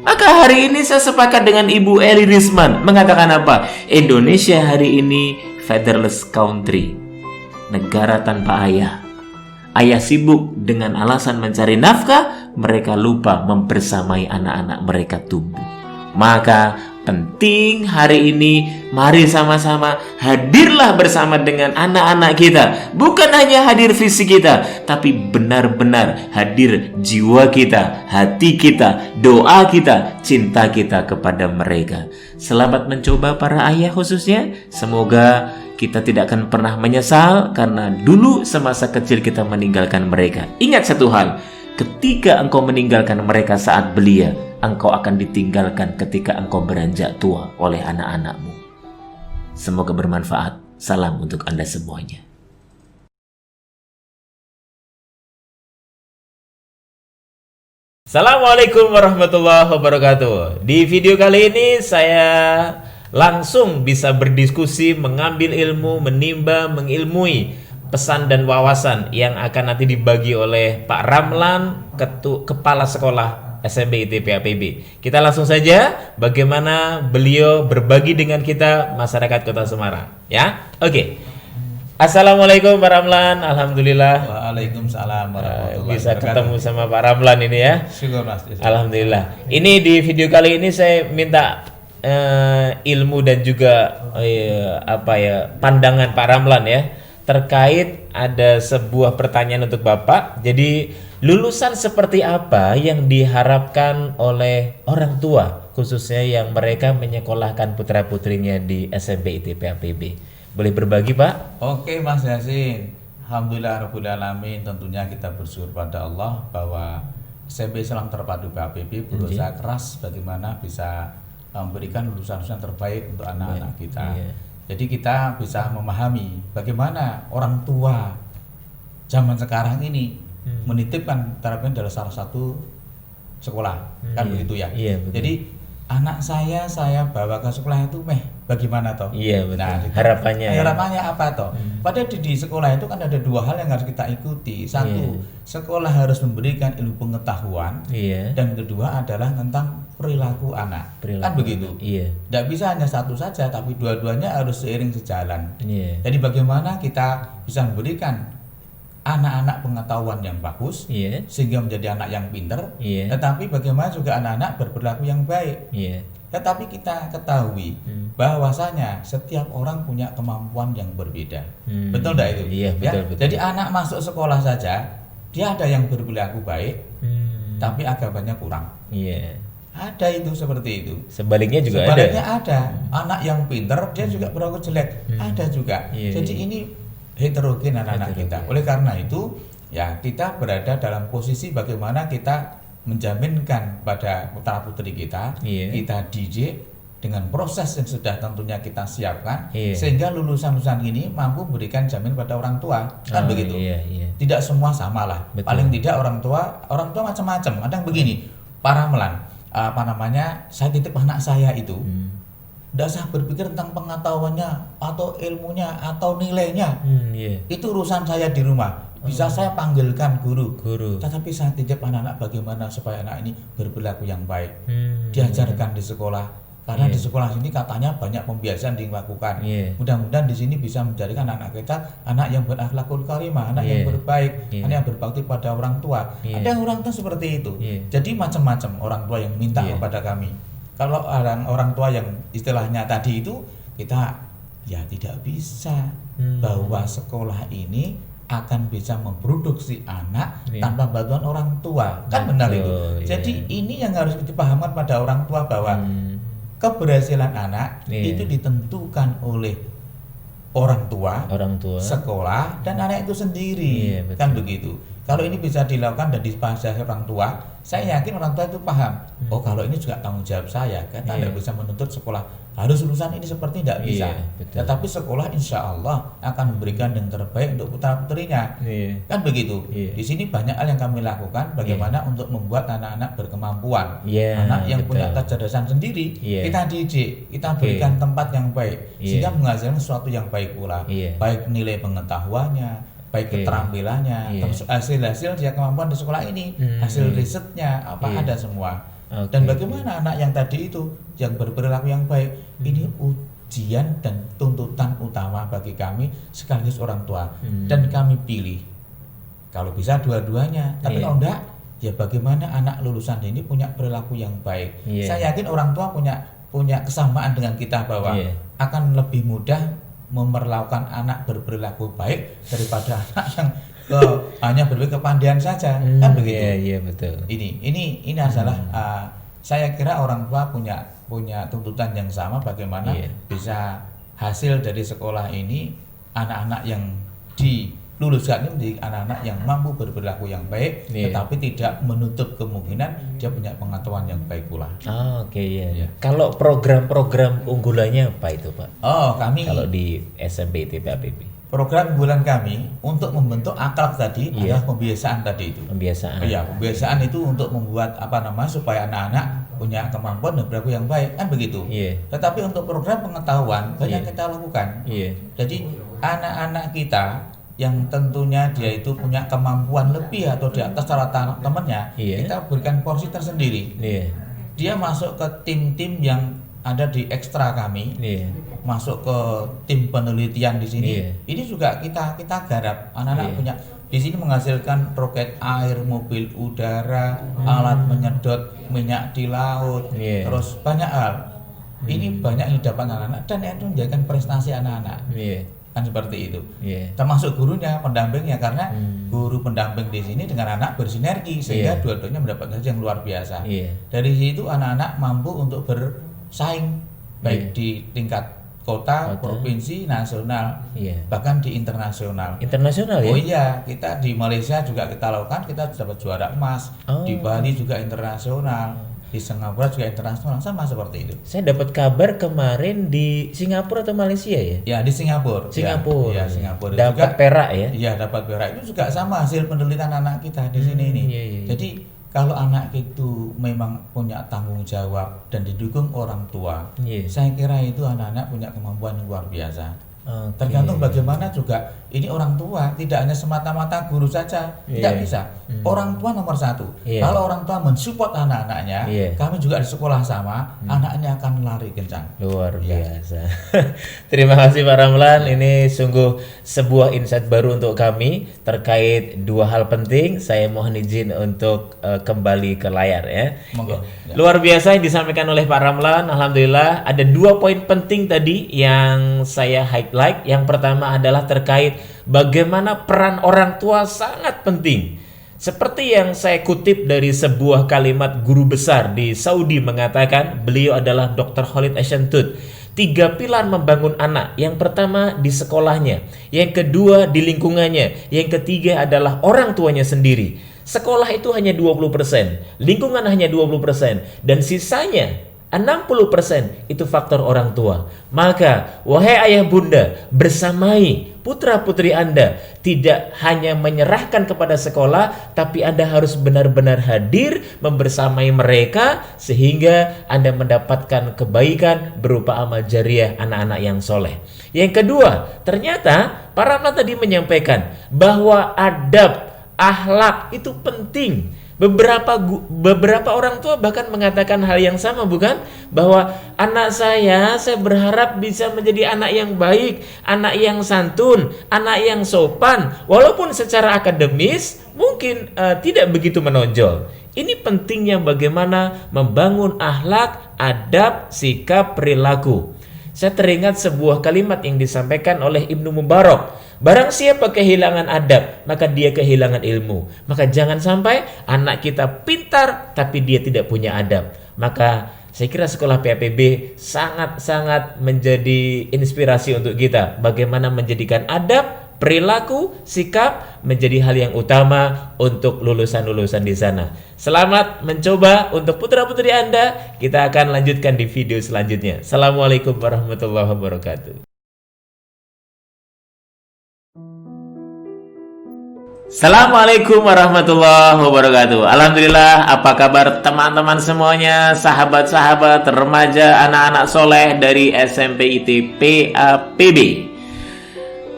Maka hari ini saya sepakat dengan Ibu Eli Risman mengatakan apa? Indonesia hari ini fatherless country, negara tanpa ayah. Ayah sibuk dengan alasan mencari nafkah, mereka lupa membersamai anak-anak mereka tumbuh. Maka penting hari ini, mari sama-sama hadirlah bersama dengan anak-anak kita. Bukan hanya hadir fisik kita, tapi benar-benar hadir jiwa kita, hati kita, doa kita, cinta kita kepada mereka. Selamat mencoba para ayah khususnya. Semoga kita tidak akan pernah menyesal karena dulu semasa kecil kita meninggalkan mereka. Ingat satu hal, Ketika engkau meninggalkan mereka saat belia, engkau akan ditinggalkan ketika engkau beranjak tua oleh anak-anakmu. Semoga bermanfaat. Salam untuk Anda semuanya. Assalamualaikum warahmatullahi wabarakatuh. Di video kali ini saya langsung bisa berdiskusi, mengambil ilmu, menimba, mengilmui pesan dan wawasan yang akan nanti dibagi oleh Pak Ramlan, Kepala Sekolah SMP ITP APB. Kita langsung saja bagaimana beliau berbagi dengan kita masyarakat Kota Semarang, ya. Oke. Assalamualaikum Pak Ramlan, alhamdulillah. Waalaikumsalam warahmatullahi Bisa wabarakatuh. ketemu sama Pak Ramlan ini ya. Syukur Mas. Alhamdulillah. Ini di video kali ini saya minta ilmu dan juga pandangan Pak Ramlan ya, terkait ada sebuah pertanyaan untuk Bapak. Jadi lulusan seperti apa yang diharapkan oleh orang tua, khususnya yang mereka menyekolahkan putra-putrinya di SMP ITP APB? Boleh berbagi Pak? Oke Mas Yasin, alhamdulillah rabbil alamin. Tentunya kita bersyukur pada Allah bahwa SMP Islam Terpadu PAPB berusaha keras bagaimana bisa memberikan lulusan-lulusan terbaik untuk anak-anak kita. Jadi kita bisa memahami bagaimana orang tua zaman sekarang ini menitipkan terapin adalah salah satu sekolah, kan begitu ya. Jadi anak saya bawa ke sekolah itu bagaimana toh? Iya betul. Nah, harapannya apa toh? Padahal di sekolah itu kan ada dua hal yang harus kita ikuti. Satu, sekolah harus memberikan ilmu pengetahuan. Dan kedua adalah tentang perilaku anak. Kan begitu. Tidak bisa hanya satu saja, tapi dua-duanya harus seiring sejalan. Jadi bagaimana kita bisa memberikan anak-anak pengetahuan yang bagus sehingga menjadi anak yang pinter, tetapi bagaimana juga anak-anak berperilaku yang baik. Tetapi kita ketahui bahwasanya setiap orang punya kemampuan yang berbeda. Betul tidak itu? Betul. Jadi anak masuk sekolah saja dia ada yang berperilaku baik, tapi agamanya kurang. Ada itu seperti itu. Sebaliknya juga ada. Anak yang pinter dia juga berperilaku jelek. Ada juga. Jadi ini heterogen anak-anak kita. Oleh karena itu, ya kita berada dalam posisi bagaimana kita menjaminkan pada putra-putri kita, kita didik dengan proses yang sudah tentunya kita siapkan, sehingga lulusan-lulusan ini mampu berikan jamin pada orang tua, kan begitu. Tidak semua sama lah. Paling tidak orang tua macam-macam. Ada yang begini, Pak Ramlan, saya titip anak saya itu. Tidak usah berpikir tentang pengetahuannya atau ilmunya atau nilainya. Itu urusan saya di rumah. Bisa saya panggilkan guru. Tetapi saya titip anak-anak bagaimana supaya anak ini berperilaku yang baik. Diajarkan di sekolah. Karena di sekolah sini katanya banyak pembiasaan dilakukan. Mudah-mudahan di sini bisa menjadikan anak kita anak yang berakhlakul karimah, anak yang berbaik, anak yang berbakti pada orang tua. Ada yang orang tua seperti itu. Jadi macam-macam orang tua yang minta kepada kami. Kalau orang tua yang istilahnya tadi itu, kita ya tidak bisa bahwa sekolah ini akan bisa memproduksi anak tanpa bantuan orang tua, kan benar itu. Jadi ini yang harus dipahamkan pada orang tua bahwa keberhasilan anak itu ditentukan oleh orang tua, sekolah dan anak itu sendiri, kan begitu. Kalau ini bisa dilakukan dan dipahami orang tua, saya yakin orang tua itu paham. Oh, kalau ini juga tanggung jawab saya. Kita tidak bisa menuntut sekolah harus lulusan ini seperti tidak bisa. Tetapi sekolah insya Allah akan memberikan yang terbaik untuk putra putrinya. Kan begitu. Di sini banyak hal yang kami lakukan. Bagaimana untuk membuat anak-anak berkemampuan, anak yang punya kecerdasan sendiri, kita didik, kita berikan tempat yang baik, sehingga menghasilkan sesuatu yang baik pula. Baik nilai pengetahuannya, baik keterampilannya, terus hasil-hasil dia kemampuan di sekolah ini, hasil risetnya ada semua. Dan bagaimana anak yang tadi itu yang berperilaku yang baik, ini ujian dan tuntutan utama bagi kami sekaligus orang tua. Dan kami pilih kalau bisa dua-duanya, tapi kalau enggak ya bagaimana anak lulusan ini punya perilaku yang baik. Saya yakin orang tua punya kesamaan dengan kita bahwa akan lebih mudah memperlakukan anak berperilaku baik daripada anak yang hanya berpikir kepandaian saja, kan begitu. Betul. Ini adalah saya kira orang tua punya tuntutan yang sama bagaimana bisa hasil dari sekolah ini anak-anak yang luluskan ini menjadi anak-anak yang mampu berperilaku yang baik, Iya. tetapi tidak menutup kemungkinan dia punya pengetahuan yang baik pula. Oke, ya. Kalau program-program unggulannya apa itu, Pak? Oh, kami Kalau di SMP ITP APB, program unggulan kami untuk membentuk akhlak tadi Iya. adalah pembiasaan tadi itu. pembiasaan. Iya, pembiasaan itu untuk membuat supaya anak-anak punya kemampuan dan perilaku yang baik, kan begitu. Iya. Tetapi untuk program pengetahuan banyak Iya. kita lakukan. Iya. Jadi anak-anak kita yang tentunya dia itu punya kemampuan lebih atau di atas rata temannya, Iya. kita berikan porsi tersendiri. Iya. Dia masuk ke tim-tim yang ada di ekstra kami, Iya. masuk ke tim penelitian di sini. Iya. Ini juga kita garap anak-anak Iya. punya di sini menghasilkan roket air, mobil udara, alat menyedot minyak di laut, Iya. terus banyak hal. Ini banyak yang didapat anak-anak dan itu menjadikan prestasi anak-anak. Iya. Kan seperti itu. Iya. Termasuk gurunya, pendampingnya, karena Hmm. guru pendamping di sini dengan anak bersinergi sehingga Iya. dua-duanya mendapat hasil yang luar biasa. Iya. Dari situ anak-anak mampu untuk bersaing baik Iya. di tingkat kota, Kota. provinsi, nasional, Iya. bahkan di internasional. Internasional ya? Oh iya, kita di Malaysia juga kita lakukan, kita dapat juara emas. Oh. Di Bali juga internasional, di Singapura juga internasional, sama seperti itu. Saya dapat kabar kemarin di Singapura atau Malaysia ya? Ya di Singapura. Singapura. Ya, Singapura Dapat juga. perak ya? Iya, dapat perak. Itu juga sama hasil penelitian anak kita di sini ini. Iya, iya. Jadi kalau anak itu memang punya tanggung jawab dan didukung orang tua, Iya. saya kira itu anak-anak punya kemampuan yang luar biasa. Oke. Tergantung bagaimana juga ini orang tua, tidak hanya semata-mata guru saja, tidak Iya. bisa. Orang tua nomor satu. Iya. Kalau orang tua mensupport anak-anaknya, Iya. kami juga di sekolah sama, anaknya akan lari kencang. Luar Iya. biasa. Terima kasih Pak Ramlan. Ini sungguh sebuah insight baru untuk kami terkait dua hal penting. Saya mohon izin untuk kembali ke layar ya. Monggo. Ya. Luar biasa yang disampaikan oleh Pak Ramlan. Alhamdulillah ada 2 poin penting tadi yang saya highlight. Yang pertama adalah terkait bagaimana peran orang tua sangat penting. Seperti yang saya kutip dari sebuah kalimat guru besar di Saudi mengatakan, beliau adalah Dr. Khalid Ashantut. 3 pilar membangun anak. Yang pertama di sekolahnya, yang kedua di lingkungannya, yang ketiga adalah orang tuanya sendiri. Sekolah itu hanya 20%, lingkungan hanya 20%, dan sisanya 60% itu faktor orang tua. Maka wahai ayah bunda, bersamai putra-putri Anda, tidak hanya menyerahkan kepada sekolah, tapi Anda harus benar-benar hadir membersamai mereka sehingga Anda mendapatkan kebaikan berupa amal jariah anak-anak yang soleh. Yang kedua, ternyata Pak Ramlan tadi menyampaikan bahwa adab, akhlak itu penting. Beberapa orang tua bahkan mengatakan hal yang sama, bukan? Bahwa anak saya berharap bisa menjadi anak yang baik, anak yang santun, anak yang sopan, walaupun secara akademis mungkin tidak begitu menonjol. Ini pentingnya bagaimana membangun akhlak, adab, sikap, perilaku. Saya teringat sebuah kalimat yang disampaikan oleh Ibnu Mubarak. Barang siapa kehilangan adab, maka dia kehilangan ilmu. Maka jangan sampai anak kita pintar tapi dia tidak punya adab. Maka saya kira sekolah PAPB sangat-sangat menjadi inspirasi untuk kita. Bagaimana menjadikan adab, perilaku, sikap menjadi hal yang utama untuk lulusan-lulusan di sana. Selamat mencoba untuk putra-putri Anda. Kita akan lanjutkan di video selanjutnya. Assalamualaikum warahmatullahi wabarakatuh. Assalamualaikum warahmatullahi wabarakatuh. Alhamdulillah, apa kabar teman-teman semuanya, sahabat-sahabat, remaja, anak-anak soleh dari SMP ITP APB.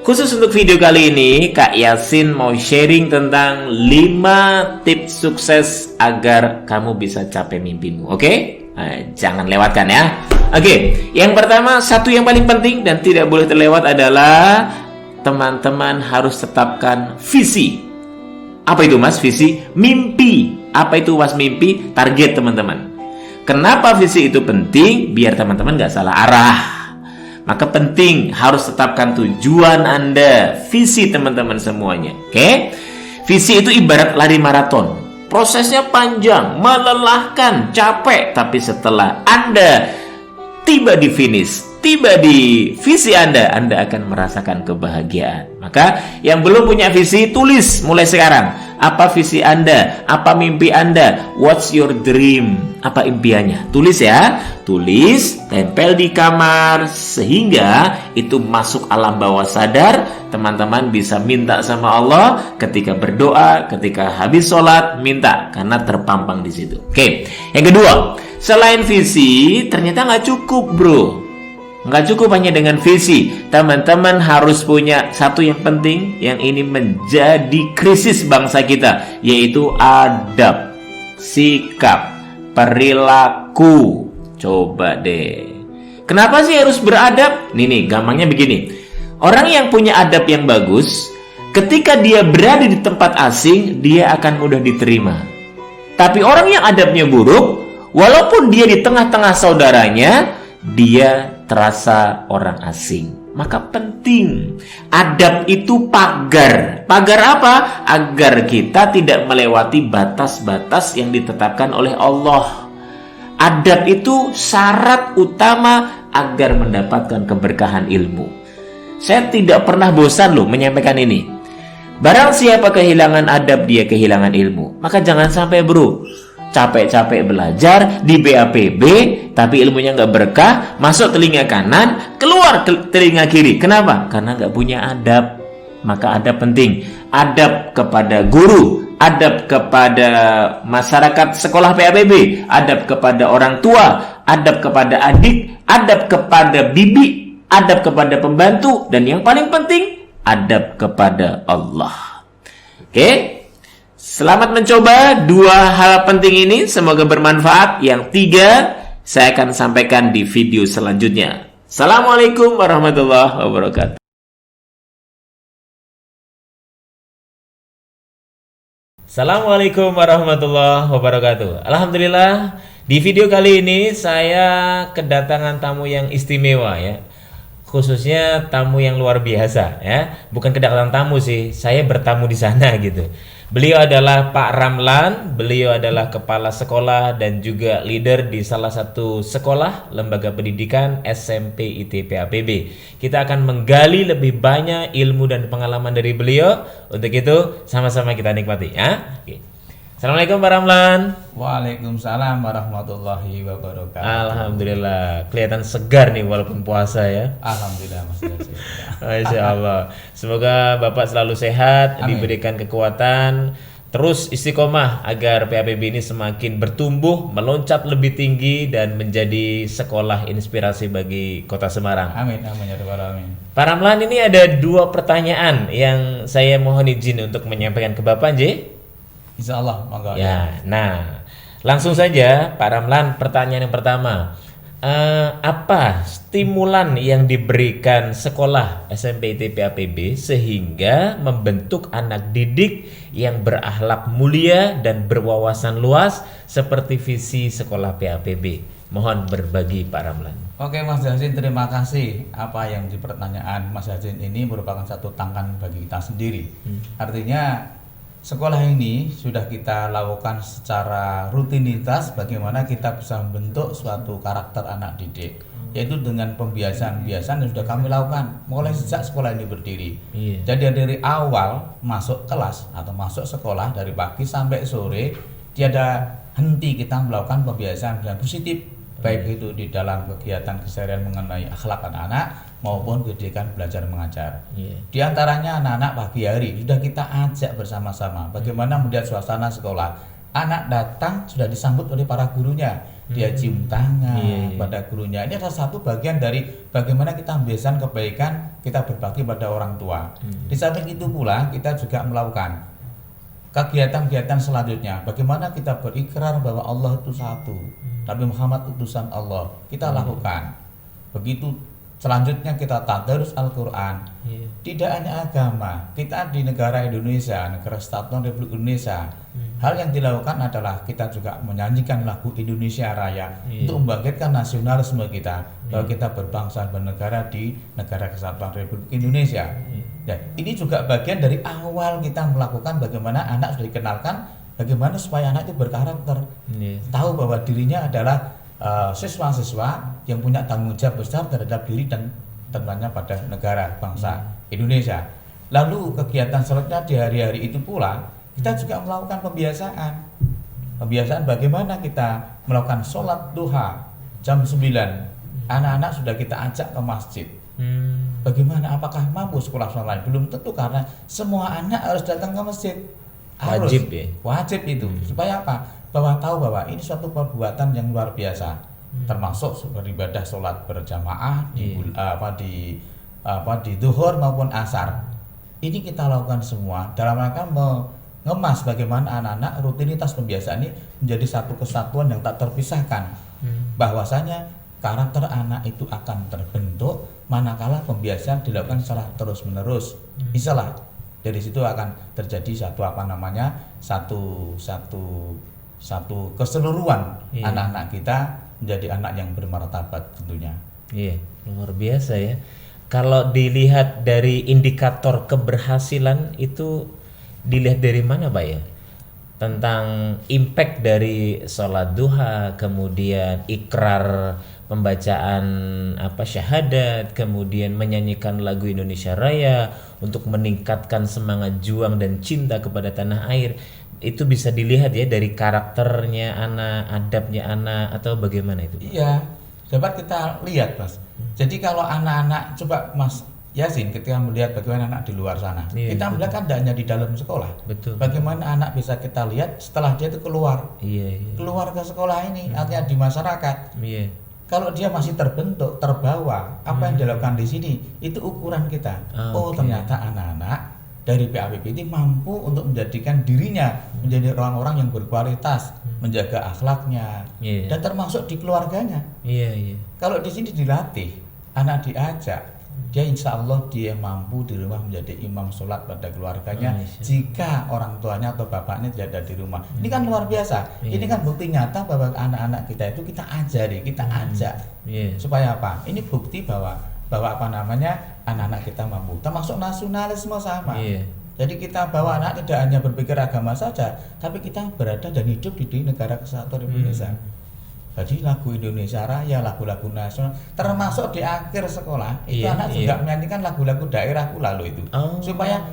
Khusus untuk video kali ini, Kak Yasin mau sharing tentang 5 tips sukses agar kamu bisa capai mimpimu. Oke? Jangan lewatkan ya. Oke, yang pertama, satu yang paling penting dan tidak boleh terlewat adalah teman-teman harus tetapkan visi. Apa itu Mas visi? Mimpi. Apa itu Mas mimpi? Target teman-teman. Kenapa visi itu penting? Biar teman-teman gak salah arah. Maka penting harus tetapkan tujuan Anda, visi teman-teman semuanya. Oke? Visi itu ibarat lari maraton. Prosesnya panjang, melelahkan, capek, tapi setelah Anda tiba di finish, tiba di visi Anda akan merasakan kebahagiaan. Maka yang belum punya visi, tulis mulai sekarang. Apa visi Anda? Apa mimpi Anda? What's your dream? Apa impiannya? Tulis ya. Tulis, tempel di kamar, sehingga itu masuk alam bawah sadar. Teman-teman bisa minta sama Allah ketika berdoa, ketika habis sholat, minta. Karena terpampang di situ. Oke, yang kedua, selain visi, ternyata nggak cukup bro. Nggak cukup hanya dengan visi. Teman-teman harus punya satu yang penting, yang ini menjadi krisis bangsa kita, yaitu adab, sikap, perilaku. Coba deh. Kenapa sih harus beradab? Nih, gampangnya begini. Orang yang punya adab yang bagus, ketika dia berada di tempat asing, dia akan mudah diterima. Tapi orang yang adabnya buruk, walaupun dia di tengah-tengah saudaranya, dia terasa orang asing. Maka penting, adab itu pagar. Pagar apa? Agar kita tidak melewati batas-batas yang ditetapkan oleh Allah. Adab itu syarat utama agar mendapatkan keberkahan ilmu. Saya tidak pernah bosan loh menyampaikan ini. Barang siapa kehilangan adab, dia kehilangan ilmu. Maka jangan sampai bro, capek-capek belajar di BAPB, tapi ilmunya nggak berkah, masuk telinga kanan, keluar telinga kiri. Kenapa? Karena nggak punya adab. Maka adab penting. Adab kepada guru, adab kepada masyarakat sekolah PAPB, adab kepada orang tua, adab kepada adik, adab kepada bibi, adab kepada pembantu, dan yang paling penting, adab kepada Allah. Oke? Selamat mencoba dua hal penting ini, semoga bermanfaat. Yang tiga, saya akan sampaikan di video selanjutnya. Assalamualaikum warahmatullahi wabarakatuh. Assalamualaikum warahmatullahi wabarakatuh. Alhamdulillah, di video kali ini saya kedatangan tamu yang istimewa ya. Khususnya tamu yang luar biasa ya. Bukan kedatangan tamu sih, saya bertamu di sana gitu. Beliau adalah Pak Ramlan, beliau adalah kepala sekolah dan juga leader di salah satu sekolah lembaga pendidikan SMP IT PAPB. Kita akan menggali lebih banyak ilmu dan pengalaman dari beliau. Untuk itu sama-sama kita nikmati ya. Oke. Assalamualaikum Pak Ramlan. Waalaikumsalam warahmatullahi wabarakatuh. Alhamdulillah, kelihatan segar nih walaupun puasa ya. Alhamdulillah Mas Yasin. Masya Allah. Semoga Bapak selalu sehat, Amin. diberikan kekuatan, terus istiqomah agar PAPB ini semakin bertumbuh, meloncat lebih tinggi dan menjadi sekolah inspirasi bagi Kota Semarang. Amin, amin ya rabbal alamin. Pak Ramlan, ini ada dua pertanyaan yang saya mohon izin untuk menyampaikan ke Bapak, J. Insya Allah, monggo. Ya, nah, langsung saja Pak Ramlan, pertanyaan yang pertama. Apa stimulan yang diberikan sekolah SMP IT PAPB sehingga membentuk anak didik yang berakhlak mulia dan berwawasan luas seperti visi sekolah PAPB? Mohon berbagi Pak Ramlan. Oke Mas Yasin, terima kasih. Apa yang di pertanyaan Mas Yasin ini merupakan satu tantangan bagi kita sendiri. Artinya sekolah ini sudah kita lakukan secara rutinitas bagaimana kita bisa membentuk suatu karakter anak didik, yaitu dengan pembiasaan-pembiasaan yang sudah kami lakukan mulai sejak sekolah ini berdiri. Jadi dari awal masuk kelas atau masuk sekolah dari pagi sampai sore tiada henti kita melakukan pembiasaan positif, baik itu di dalam kegiatan keseharian mengenai akhlak anak-anak maupun pendidikan belajar mengajar. Di antaranya anak-anak pagi hari sudah kita ajak bersama-sama bagaimana melihat suasana sekolah. Anak datang sudah disambut oleh para gurunya, dia cium tangan pada gurunya. Ini adalah satu bagian dari bagaimana kita membiasakan kebaikan, kita berbakti pada orang tua. Di samping itu pula kita juga melakukan kegiatan-kegiatan selanjutnya. Bagaimana kita berikrar bahwa Allah itu satu, Nabi Muhammad utusan Allah, kita lakukan. Begitu selanjutnya kita tadarus Al-Quran. Tidak hanya agama, kita di negara Indonesia, negara Kesatuan Republik Indonesia, hal yang dilakukan adalah kita juga menyanyikan lagu Indonesia Raya untuk membangkitkan nasionalisme kita, bahwa kita berbangsa dan bernegara di negara Kesatuan Republik Indonesia. Dan ini juga bagian dari awal kita melakukan bagaimana anak sudah dikenalkan, bagaimana supaya anak itu berkarakter, tahu bahwa dirinya adalah siswa-siswa yang punya tanggung jawab besar terhadap diri dan tentunya pada negara bangsa Indonesia. Lalu kegiatan selanjutnya di hari-hari itu pula kita juga melakukan pembiasaan bagaimana kita melakukan sholat duha jam 9. Anak-anak sudah kita ajak ke masjid. Bagaimana, apakah mampu sekolah lain? Belum tentu, karena semua anak harus datang ke masjid. Wajib ya? Wajib itu. Supaya apa? Bahwa tahu bahwa ini suatu perbuatan yang luar biasa. Termasuk beribadah sholat berjamaah di zuhur maupun asar. Ini kita lakukan semua dalam rangka mengemas bagaimana anak-anak rutinitas pembiasaan ini menjadi satu kesatuan yang tak terpisahkan. Bahwasanya karakter anak itu akan terbentuk manakala pembiasaan dilakukan secara terus-menerus. Insyaallah dari situ akan terjadi satu keseluruhan anak-anak kita menjadi anak yang bermartabat tentunya. Iya, luar biasa ya. Kalau dilihat dari indikator keberhasilan itu dilihat dari mana, Pak ya? Tentang impact dari sholat duha, kemudian ikrar pembacaan syahadat, kemudian menyanyikan lagu Indonesia Raya untuk meningkatkan semangat juang dan cinta kepada tanah air. Itu bisa dilihat ya dari karakternya anak, adabnya anak, atau bagaimana itu, Pak? Iya, dapat kita lihat, Mas. Jadi kalau anak-anak, coba Mas Yasin ketika melihat bagaimana anak di luar sana, kita melihat kan tidak hanya di dalam sekolah. Betul. Bagaimana anak bisa kita lihat setelah dia itu keluar ke sekolah ini, artinya di masyarakat. Kalau dia masih terbentuk, terbawa, apa yang dilakukan di sini, itu ukuran kita. Ternyata anak-anak dari PAPB ini mampu untuk menjadikan dirinya menjadi orang-orang yang berkualitas, menjaga akhlaknya, dan termasuk di keluarganya. Kalau di sini dilatih, anak diajak, dia insya Allah dia mampu di rumah menjadi imam sholat pada keluarganya jika orang tuanya atau bapaknya tidak ada di rumah. Ini kan luar biasa. Ini kan bukti nyata bahwa anak-anak kita itu kita ajari, kita ajak. Supaya apa? Ini bukti bahwa anak-anak kita mampu. Termasuk nasionalisme sama. Jadi kita bawa anak tidak hanya berpikir agama saja, tapi kita berada dan hidup di negara kesatuan Indonesia. Jadi lagu Indonesia Raya, lagu-lagu nasional, termasuk di akhir sekolah itu anak juga menyanyikan lagu-lagu daerah pula loh itu, supaya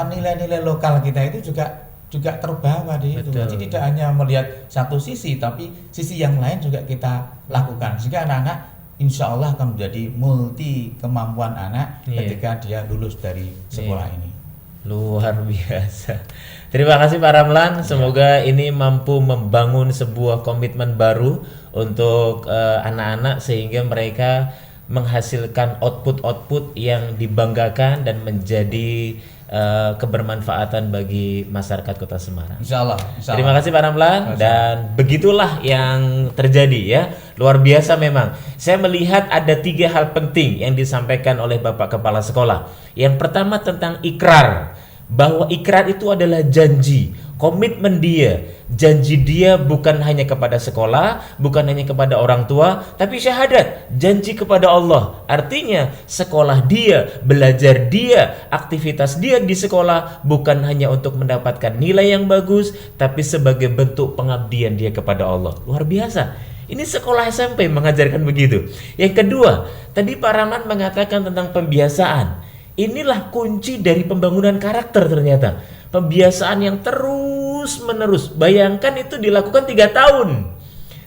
nilai-nilai lokal kita itu juga terbawa di itu. Jadi tidak hanya melihat satu sisi, tapi sisi yang lain juga kita lakukan sehingga anak-anak insya Allah akan menjadi multi kemampuan anak ketika dia lulus dari sekolah ini. Luar biasa. Terima kasih Pak Ramlan. Semoga ini mampu membangun sebuah komitmen baru untuk anak-anak sehingga mereka menghasilkan output yang dibanggakan dan menjadi kebermanfaatan bagi masyarakat Kota Semarang. Insya Allah. Terima kasih Pak Ramlan. Dan begitulah yang terjadi ya. Luar biasa memang. Saya melihat ada 3 hal penting yang disampaikan oleh Bapak Kepala Sekolah. Yang pertama tentang ikrar. Bahwa ikrar itu adalah janji, komitmen dia. Janji dia bukan hanya kepada sekolah, bukan hanya kepada orang tua, tapi syahadat, janji kepada Allah. Artinya sekolah dia, belajar dia, aktivitas dia di sekolah bukan hanya untuk mendapatkan nilai yang bagus, tapi sebagai bentuk pengabdian dia kepada Allah. Luar biasa. Ini sekolah SMP mengajarkan begitu. Yang kedua, tadi Pak Rahman mengatakan tentang pembiasaan. Inilah kunci dari pembangunan karakter ternyata. Pembiasaan yang terus menerus. Bayangkan itu dilakukan 3 tahun.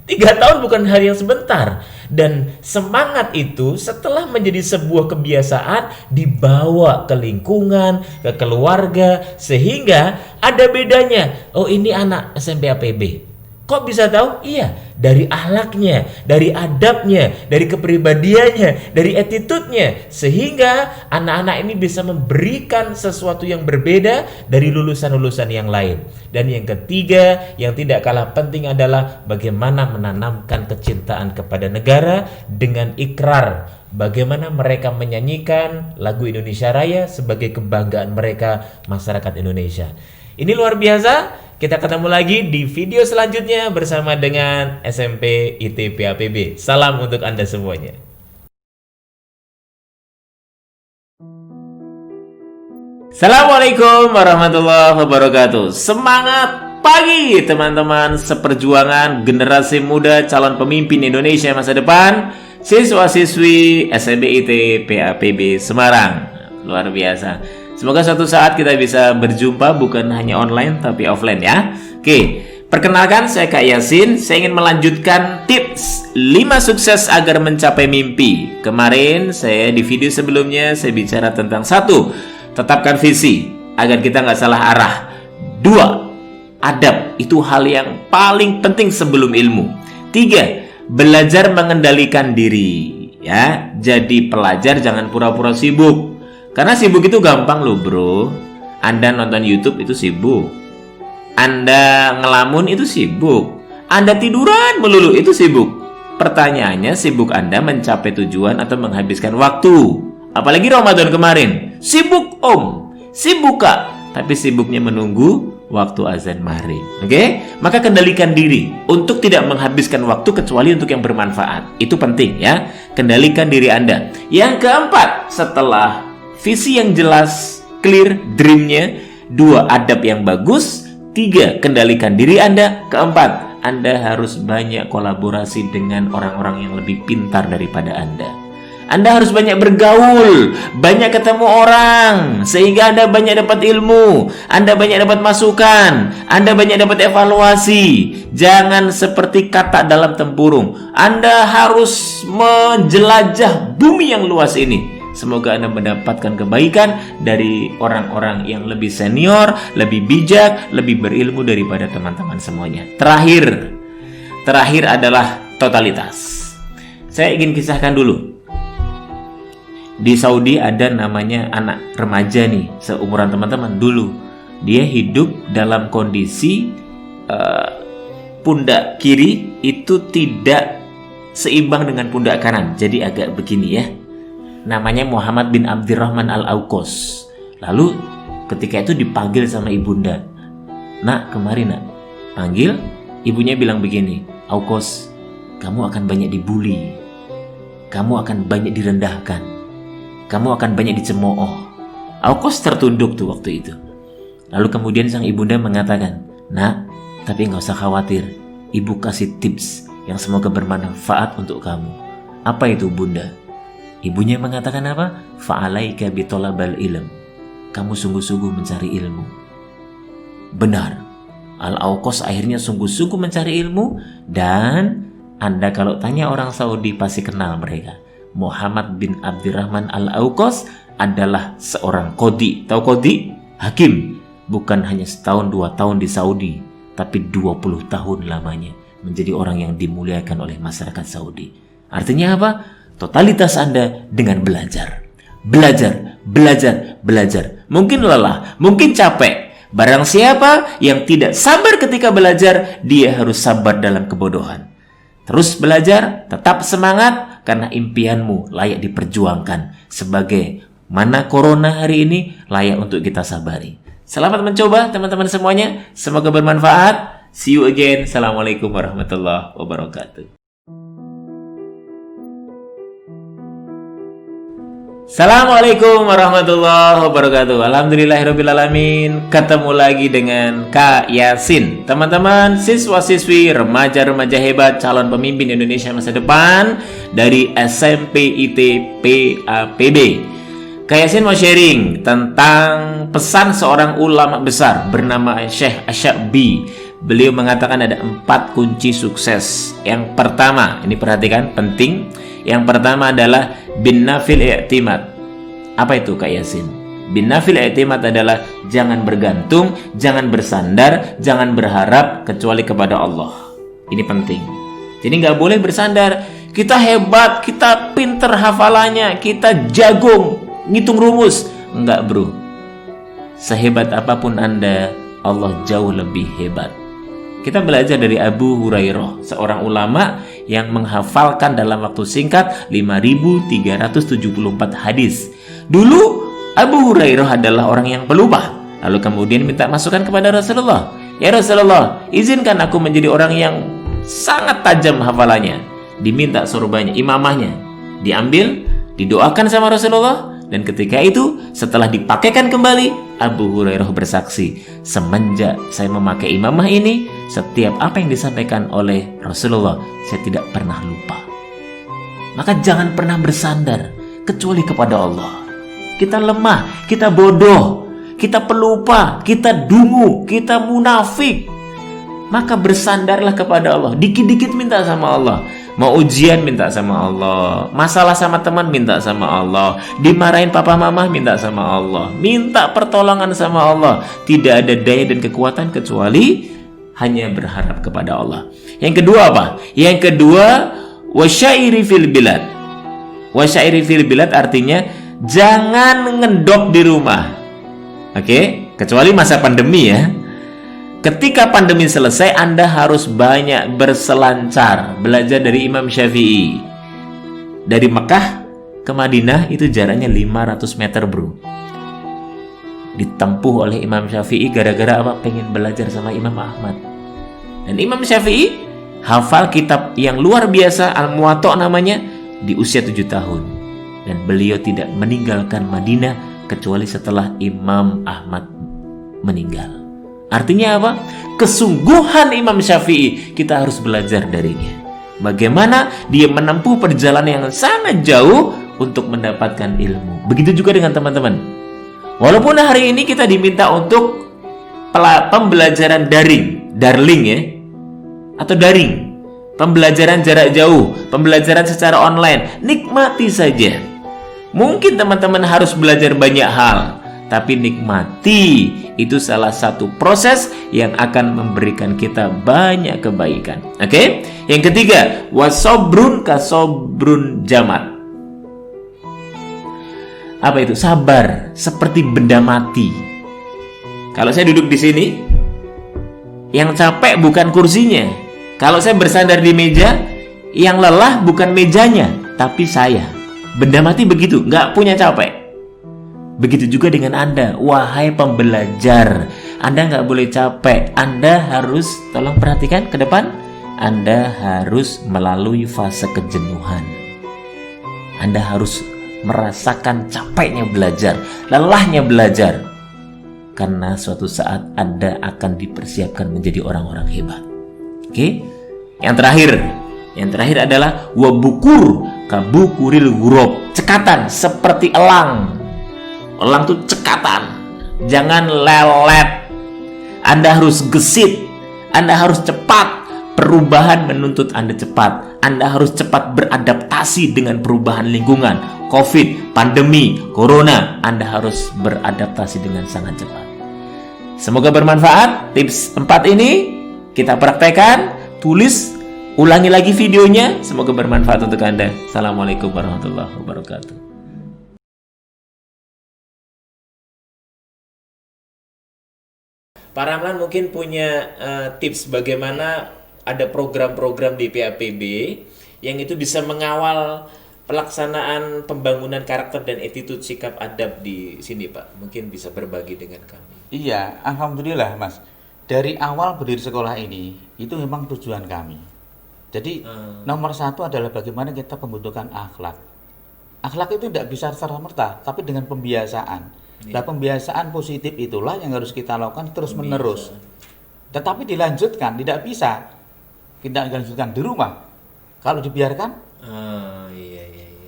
3 tahun bukan hal yang sebentar. Dan semangat itu setelah menjadi sebuah kebiasaan dibawa ke lingkungan, ke keluarga. Sehingga ada bedanya. Oh ini anak SMP APB. Kok bisa tahu? Iya, dari akhlaknya, dari adabnya, dari kepribadiannya, dari attitude-nya. Sehingga anak-anak ini bisa memberikan sesuatu yang berbeda dari lulusan-lulusan yang lain. Dan yang ketiga, yang tidak kalah penting adalah bagaimana menanamkan kecintaan kepada negara dengan ikrar. Bagaimana mereka menyanyikan lagu Indonesia Raya sebagai kebanggaan mereka masyarakat Indonesia. Ini luar biasa. Kita ketemu lagi di video selanjutnya bersama dengan SMP IT PAPB. Salam untuk Anda semuanya. Assalamualaikum warahmatullahi wabarakatuh. Semangat pagi teman-teman seperjuangan generasi muda calon pemimpin Indonesia masa depan, siswa-siswi SMPIT PAPB Semarang. Luar biasa. Semoga suatu saat kita bisa berjumpa bukan hanya online tapi offline ya. Oke, perkenalkan saya Kak Yasin. Saya ingin melanjutkan tips 5 sukses agar mencapai mimpi. Kemarin saya di video sebelumnya saya bicara tentang 1, tetapkan visi agar kita nggak salah arah. 2, adab, itu hal yang paling penting sebelum ilmu. 3, belajar mengendalikan diri. Ya, jadi pelajar jangan pura-pura sibuk. Karena sibuk itu gampang loh bro. Anda nonton YouTube itu sibuk, Anda ngelamun itu sibuk, Anda tiduran melulu itu sibuk. Pertanyaannya, sibuk Anda mencapai tujuan atau menghabiskan waktu? Apalagi Ramadan kemarin, sibuk om, sibuk kak, tapi sibuknya menunggu waktu azan maghrib. Oke? Maka kendalikan diri untuk tidak menghabiskan waktu kecuali untuk yang bermanfaat. Itu penting ya. Kendalikan diri Anda. Yang keempat, setelah visi yang jelas, clear dreamnya, 2, adab yang bagus, 3, kendalikan diri Anda, 4, Anda harus banyak kolaborasi dengan orang-orang yang lebih pintar daripada Anda. Anda harus banyak bergaul, banyak ketemu orang, sehingga Anda banyak dapat ilmu, Anda banyak dapat masukan, Anda banyak dapat evaluasi. Jangan seperti katak dalam tempurung. Anda harus menjelajah bumi yang luas ini. Semoga Anda mendapatkan kebaikan dari orang-orang yang lebih senior, lebih bijak, lebih berilmu daripada teman-teman semuanya. Terakhir adalah totalitas. Saya ingin kisahkan dulu. Di Saudi ada namanya anak remaja nih, seumuran teman-teman dulu. Dia hidup dalam kondisi pundak kiri itu tidak seimbang dengan pundak kanan. Jadi agak begini ya. Namanya Muhammad bin Abdirrahman Al-Auqos. Lalu ketika itu dipanggil sama ibunda. Nak, kemari nak. Panggil, ibunya bilang begini, Auqos, kamu akan banyak dibully, kamu akan banyak direndahkan, kamu akan banyak dicemooh. Auqos tertunduk tuh waktu itu. Lalu kemudian sang ibunda mengatakan, nak, tapi nggak usah khawatir, ibu kasih tips yang semoga bermanfaat untuk kamu. Apa itu bunda? Ibunya mengatakan apa? Fa'alaika bitolabal ilm. Kamu sungguh-sungguh mencari ilmu. Benar. Al-Auqos akhirnya sungguh-sungguh mencari ilmu. Dan Anda kalau tanya orang Saudi pasti kenal mereka. Muhammad bin Abdirrahman Al-Auqos adalah seorang qadhi. Tahu qadhi? Hakim. Bukan hanya setahun 2 tahun di Saudi, tapi 20 tahun lamanya menjadi orang yang dimuliakan oleh masyarakat Saudi. Artinya apa? Totalitas Anda dengan belajar. Belajar. Mungkin lelah, mungkin capek. Barang siapa yang tidak sabar ketika belajar, dia harus sabar dalam kebodohan. Terus belajar, tetap semangat, karena impianmu layak diperjuangkan. Sebagai mana corona hari ini layak untuk kita sabari. Selamat mencoba teman-teman semuanya. Semoga bermanfaat. See you again. Assalamualaikum warahmatullahi wabarakatuh. Assalamualaikum warahmatullahi wabarakatuh. Alhamdulillahirrabbilalamin. Ketemu lagi dengan Kak Yasin. Teman-teman, siswa-siswi, remaja-remaja hebat, calon pemimpin Indonesia masa depan dari SMPIT PAPB. Kak Yasin mau sharing tentang pesan seorang ulama besar bernama Syekh Asy-Sya'bi. Beliau mengatakan ada 4 kunci sukses. Yang pertama, ini perhatikan, penting. Yang pertama adalah bin nafil i'timad. Apa itu Kak Yasin? Bin nafil i'timad adalah jangan bergantung, jangan bersandar, jangan berharap kecuali kepada Allah. Ini penting. Jadi nggak boleh bersandar. Kita hebat, kita pinter hafalannya, kita jagung, ngitung rumus. Enggak bro. Sehebat apapun Anda, Allah jauh lebih hebat. Kita belajar dari Abu Hurairah, seorang ulama yang menghafalkan dalam waktu singkat 5.374 hadis. Dulu Abu Hurairah adalah orang yang pelupa, lalu kemudian minta masukan kepada Rasulullah. Ya Rasulullah, izinkan aku menjadi orang yang sangat tajam hafalannya. Diminta sorbannya, imamahnya, diambil, didoakan sama Rasulullah, dan ketika itu setelah dipakaikan kembali, Abu Hurairah bersaksi, semenjak saya memakai imamah ini, setiap apa yang disampaikan oleh Rasulullah, saya tidak pernah lupa. Maka jangan pernah bersandar kecuali kepada Allah. Kita lemah, kita bodoh, kita pelupa, kita dungu, kita munafik. Maka bersandarlah kepada Allah. Dikit-dikit minta sama Allah. Mau ujian minta sama Allah, masalah sama teman minta sama Allah, dimarahin papa mama minta sama Allah, minta pertolongan sama Allah. Tidak ada daya dan kekuatan kecuali hanya berharap kepada Allah. Yang kedua apa? Yang kedua, wasyairi fil bilad. Wasyairi fil bilad artinya jangan ngendok di rumah. Oke, kecuali masa pandemi ya. Ketika pandemi selesai, Anda harus banyak berselancar, belajar dari Imam Syafi'i. Dari Mekah ke Madinah itu jaraknya 500 meter bro. Ditempuh oleh Imam Syafi'i gara-gara apa? Pengen belajar sama Imam Ahmad. Dan Imam Syafi'i hafal kitab yang luar biasa, Al-Muwatta namanya, di usia 7 tahun. Dan beliau tidak meninggalkan Madinah kecuali setelah Imam Ahmad meninggal. Artinya apa? Kesungguhan Imam Syafi'i, kita harus belajar darinya. Bagaimana dia menempuh perjalanan yang sangat jauh untuk mendapatkan ilmu. Begitu juga dengan teman-teman. Walaupun hari ini kita diminta untuk pembelajaran darling ya, atau daring, pembelajaran jarak jauh, pembelajaran secara online, nikmati saja. Mungkin teman-teman harus belajar banyak hal, tapi nikmati, itu salah satu proses yang akan memberikan kita banyak kebaikan. Oke? Yang ketiga, wasobrun kasobrun jamat. Apa itu? Sabar seperti benda mati. Kalau saya duduk di sini, yang capek bukan kursinya. Kalau saya bersandar di meja, yang lelah bukan mejanya, tapi saya. Benda mati begitu, nggak punya capek. Begitu juga dengan Anda, wahai pembelajar. Anda nggak boleh capek. Anda harus, tolong perhatikan ke depan, Anda harus melalui fase kejenuhan. Anda harus merasakan capeknya belajar, lelahnya belajar. Karena suatu saat Anda akan dipersiapkan menjadi orang-orang hebat. Oke? Yang terakhir adalah wabukur kabukuril gurob. Cekatan seperti elang. Elang tuh cekatan, jangan lelet. Anda harus gesit, Anda harus cepat. Perubahan menuntut Anda cepat. Anda harus cepat beradaptasi dengan perubahan lingkungan, COVID, pandemi, corona. Anda harus beradaptasi dengan sangat cepat. Semoga bermanfaat. Tips 4 ini kita praktekkan, tulis, ulangi lagi videonya. Semoga bermanfaat untuk Anda. Assalamualaikum warahmatullahi wabarakatuh. Pak Ramlan mungkin punya tips bagaimana ada program-program di PAPB yang itu bisa mengawal pelaksanaan pembangunan karakter dan attitude sikap adab di sini Pak. Mungkin bisa berbagi dengan kami. Iya, alhamdulillah Mas. Dari awal berdiri sekolah ini, itu memang tujuan kami. Jadi nomor satu adalah bagaimana kita pembentukan akhlak. Akhlak itu tidak bisa serta-merta, tapi dengan pembiasaan. Nah, pembiasaan positif itulah yang harus kita lakukan terus-menerus. Tetapi dilanjutkan, tidak bisa. Kita lanjutkan di rumah. Kalau dibiarkan,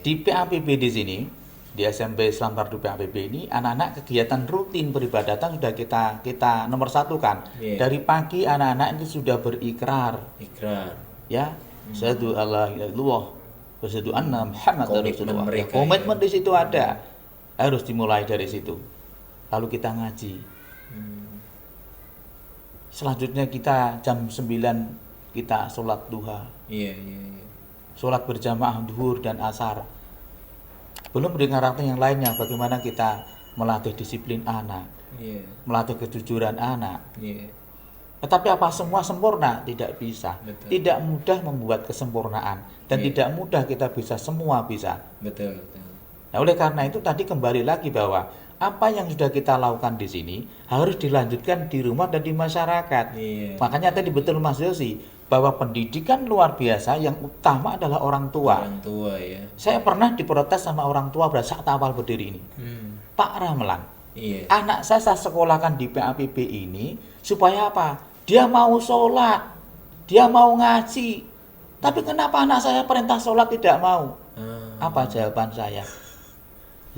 di PAPB di sini, di SMP Islam Pardu PAPB ini, anak-anak kegiatan rutin peribadatan sudah kita nomor satu kan. Dari pagi anak-anak itu sudah berikrar. Ya, syahadu alla ilaha illallah wa syahadu anna Muhammadar Rasulullah. Komitmen di situ ada. Harus dimulai dari situ. Lalu kita ngaji. Selanjutnya kita jam 9 kita sholat duha. Sholat berjamaah duhur dan asar. Belum dengan karakter yang lainnya, bagaimana kita melatih disiplin anak, melatih kejujuran anak. Tetapi apa semua sempurna? Tidak bisa. Betul. Tidak mudah membuat kesempurnaan dan tidak mudah kita bisa semua bisa. Betul. Nah, oleh karena itu tadi kembali lagi bahwa apa yang sudah kita lakukan di sini harus dilanjutkan di rumah dan di masyarakat. Makanya tadi betul Mas Yosi bahwa pendidikan luar biasa yang utama adalah orang tua. Saya pernah diprotes sama orang tua pada saat awal berdiri ini. Pak Ramlan, Iya. Anak saya sekolahkan di PAPB ini supaya apa? Dia mau sholat, dia mau ngaji. Tapi kenapa anak saya perintah sholat tidak mau? Apa jawaban saya?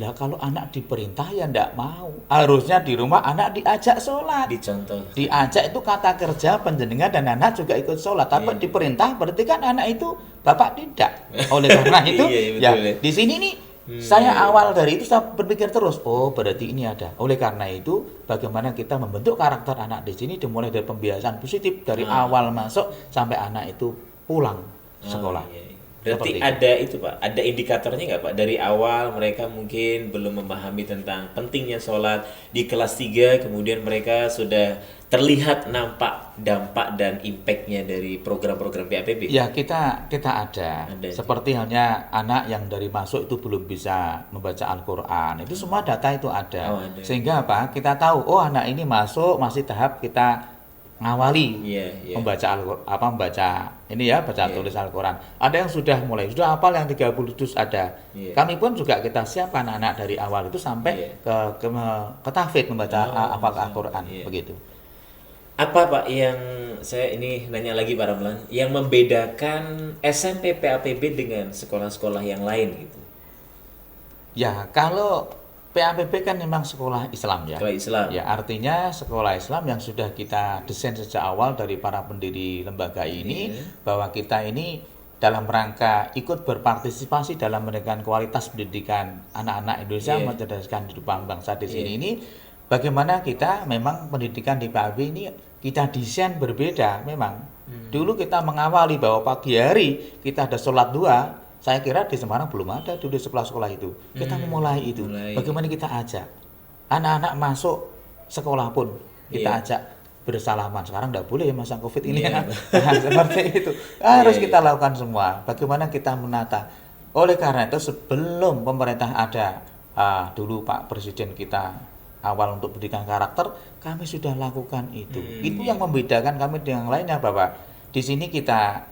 Lah kalau anak diperintah ya enggak mau. Harusnya di rumah anak diajak sholat. Dicontoh. Diajak itu kata kerja penjenengan dan anak juga ikut sholat. Tapi diperintah berarti kan anak itu bapak tidak. Oleh karena itu Iya, betul, ya di sini nih saya awal dari itu saya berpikir terus, oh berarti ini ada. Oleh karena itu bagaimana kita membentuk karakter anak di sini dimulai dari pembiasaan positif dari awal masuk sampai anak itu pulang sekolah. Iya. Berarti Seperti ada itu Pak, ada indikatornya nggak Pak? Dari awal mereka mungkin belum memahami tentang pentingnya sholat, di kelas 3 kemudian mereka sudah terlihat nampak dampak dan impactnya dari program-program PAPB. Ya kita ada. Seperti halnya anak yang dari masuk itu belum bisa membaca Al-Quran. Itu semua data itu ada. Ada. Sehingga apa? Kita tahu, oh anak ini masuk masih tahap kita ngawali Iya. membaca membaca ini ya, baca tulis Al-Quran. Ada yang sudah hafal yang 30 juz ada. Iya. Kami pun juga kita siapkan anak dari awal itu sampai ke tahfidz membaca hafal Al-Quran begitu. Apa Pak yang saya ini nanya lagi Pak Ramlan, yang membedakan SMP PAPB dengan sekolah-sekolah yang lain gitu? Ya, kalau PAPB kan memang sekolah Islam ya. Sekolah Islam. Ya, artinya sekolah Islam yang sudah kita desain sejak awal dari para pendiri lembaga ini bahwa kita ini dalam rangka ikut berpartisipasi dalam meningkatkan kualitas pendidikan anak-anak Indonesia, mencerdaskan kehidupan bangsa di sini ini. Bagaimana kita memang pendidikan di PAPB ini kita desain berbeda memang. Dulu kita mengawali bahwa pagi hari kita ada sholat 2. Saya kira di Semarang belum ada dulu sekolah-sekolah itu. Kita memulai itu. Bagaimana kita ajak anak-anak masuk sekolah pun kita ajak bersalaman. Sekarang tidak boleh masa Covid ini ya. Nah, seperti itu. Harus kita lakukan semua. Bagaimana kita menata. Oleh karena itu sebelum pemerintah ada dulu Pak Presiden kita awal untuk pendidikan karakter, kami sudah lakukan itu. Itu yang membedakan kami dengan lainnya bahwa di sini kita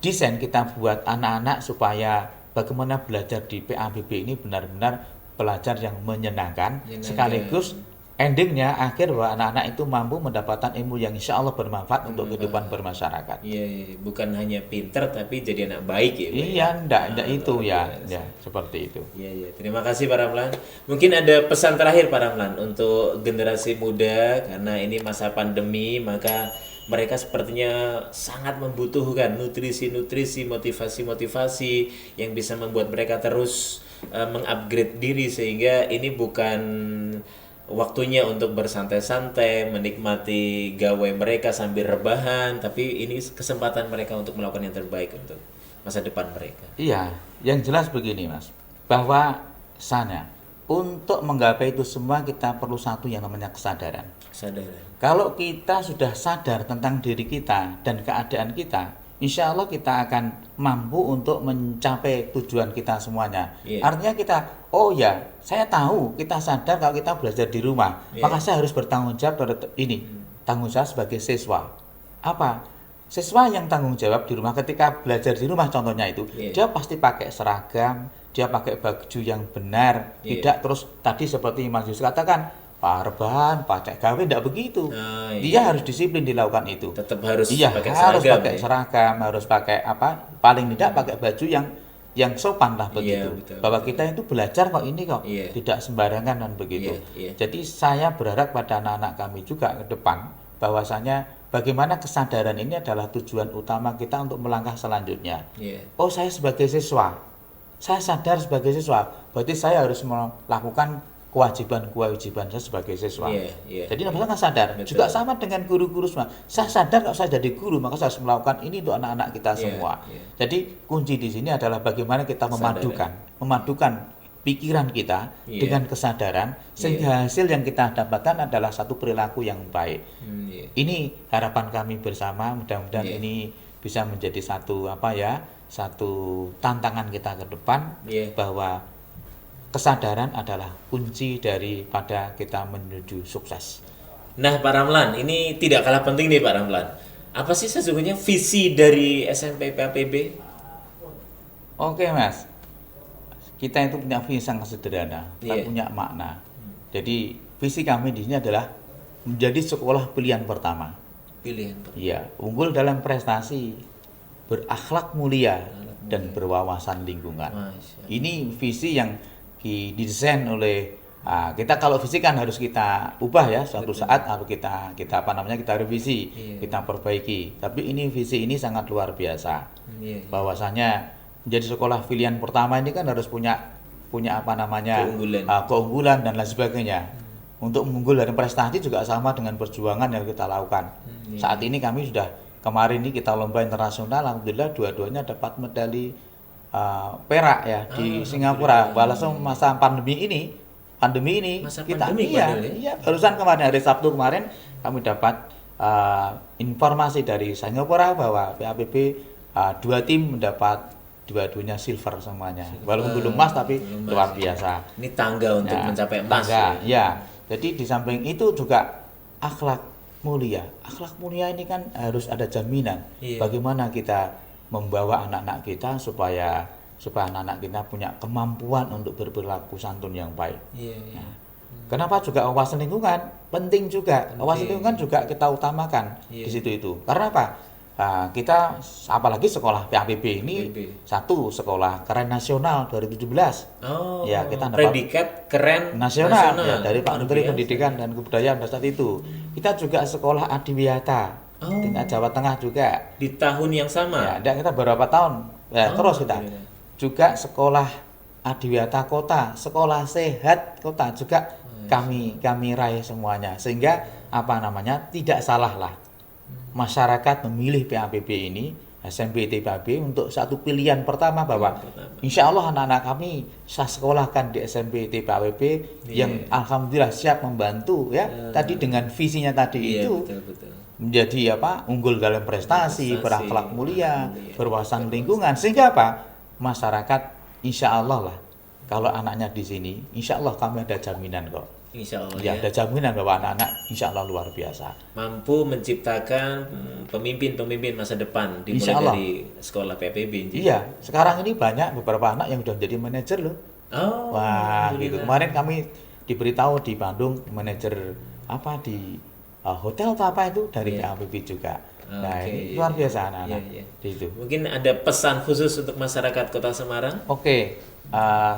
desain kita buat anak-anak supaya bagaimana belajar di PAPB ini benar-benar belajar yang menyenangkan. Sekaligus endingnya akhir bahwa anak-anak itu mampu mendapatkan ilmu yang insya Allah bermanfaat untuk kehidupan bermasyarakat. Iya, bukan hanya pinter tapi jadi anak baik ya. Iya, enggak itu ya, seperti itu. Iya. Terima kasih Pak Ramlan. Mungkin ada pesan terakhir Pak Ramlan untuk generasi muda karena ini masa pandemi, maka mereka sepertinya sangat membutuhkan nutrisi-nutrisi, motivasi-motivasi yang bisa membuat mereka terus mengupgrade diri sehingga ini bukan waktunya untuk bersantai-santai, menikmati gawe mereka sambil rebahan, tapi ini kesempatan mereka untuk melakukan yang terbaik untuk masa depan mereka. Iya, yang jelas begini Mas, bahwa untuk menggapai itu semua kita perlu satu yang namanya kesadaran. Kalau kita sudah sadar tentang diri kita dan keadaan kita, insya Allah kita akan mampu untuk mencapai tujuan kita semuanya. Artinya kita, saya tahu, kita sadar kalau kita belajar di rumah, maka saya harus bertanggung jawab terhadap ini. Tanggung jawab sebagai siswa. Apa? Siswa yang tanggung jawab di rumah ketika belajar di rumah contohnya itu, dia pasti pakai seragam, dia pakai baju yang benar, tidak terus tadi seperti Mas Yus katakan, rebahan, pakai gawe, tidak begitu. Dia harus disiplin dilakukan itu. Tetap harus pakai harus seragam. Pakai seragam, harus pakai paling tidak pakai baju yang sopan lah begitu. Betul, bahwa kita itu belajar kok ini kok tidak sembarangan dan begitu. Jadi saya berharap pada anak-anak kami juga ke depan bahwasanya bagaimana kesadaran ini adalah tujuan utama kita untuk melangkah selanjutnya. Oh, saya sebagai siswa, saya sadar sebagai siswa, berarti saya harus melakukan kewajiban saya sebagai siswa. Jadi saya sadar. Juga sama dengan guru-guru semua. Saya sadar kalau saya jadi guru, maka saya harus melakukan ini untuk anak-anak kita semua. Jadi kunci di sini adalah bagaimana kita memadukan pikiran kita dengan kesadaran sehingga hasil yang kita dapatkan adalah satu perilaku yang baik. Ini harapan kami bersama, mudah-mudahan ini bisa menjadi satu tantangan kita ke depan bahwa kesadaran adalah kunci daripada kita menuju sukses. Nah Pak Ramlan, ini tidak kalah penting nih Pak Ramlan. Apa sih sesungguhnya visi dari SMP PAPB? Oke Mas, kita itu punya visi sangat sederhana, kita punya makna. Jadi visi kami di sini adalah menjadi sekolah pilihan pertama. Pilihan pertama. Iya, unggul dalam prestasi, berakhlak mulia dan berwawasan lingkungan. Masya Allah. Ini visi yang didesain oleh kita. Kalau visi kan harus kita ubah ya, suatu saat harus kita kita revisi, Iya. kita perbaiki. Tapi ini visi ini sangat luar biasa. Iya. Bahwasanya menjadi sekolah pilihan pertama ini kan harus punya Keunggulan. keunggulan dan lain sebagainya. Untuk mengunggul dari prestasi juga sama dengan perjuangan yang kita lakukan. Iya. Saat ini kami sudah kemarin ini kita lomba internasional, alhamdulillah dua-duanya dapat medali perak ya di Singapura. Walaupun masa pandemi ini Masa kita pandemi padahal ya? iya, barusan kemarin hari Sabtu kemarin kami dapat informasi dari Singapura bahwa PAPB 2 tim mendapat dua-duanya silver semuanya. Walaupun belum emas tapi belum emas, luar ya. biasa. Ini tangga untuk Ya, mencapai emas. tangga, ya. Jadi di samping itu juga akhlak mulia. Akhlak mulia ini kan harus ada jaminan. Iya. Bagaimana kita membawa anak-anak kita supaya anak-anak kita punya kemampuan untuk berperilaku santun yang baik. Iya, iya. Kenapa juga wawasan lingkungan penting juga. Wawasan lingkungan juga kita utamakan Iya. di situ itu. Karena apa? Kita apalagi sekolah PAPB ini PAPB. satu sekolah keren nasional 2017. Oh, Ya, kita dapat predikat keren nasional ya, dari Pak Luar Menteri biasa. Pendidikan dan Kebudayaan pada saat itu. Kita juga sekolah adiwiyata tingkat Jawa Tengah juga. Di tahun yang sama. Ya, dan kita beberapa tahun ya, terus kita iya. juga sekolah adiwiyata kota, sekolah sehat kota juga kami raih semuanya, sehingga tidak salah lah masyarakat memilih PAPB ini, SMP TPAB untuk satu pilihan pertama bahwa insya Allah anak-anak kami saya sekolahkan di SMP TPAB yang alhamdulillah siap membantu ya. Tadi dengan visinya tadi Iya, itu betul. menjadi unggul dalam prestasi, berakhlak mulia, berwawasan lingkungan, sehingga masyarakat insya Allah lah kalau anaknya di sini insya Allah kami ada jaminan kok. Insya Allah Ya, ada jaminan bahwa anak-anak insya Allah luar biasa. mampu menciptakan pemimpin-pemimpin masa depan dimulai Insya Allah. dari sekolah PAPB. Ji. Iya, sekarang ini banyak beberapa anak yang sudah menjadi manajer loh. Oh, Wah, alhamdulillah. gitu. Kemarin kami diberitahu di Bandung manajer di hotel atau apa itu dari PAPB juga. Nah, Oke. ini luar biasa anak-anak. Iya, iya. Di itu. Mungkin ada pesan khusus untuk masyarakat Kota Semarang? Oke,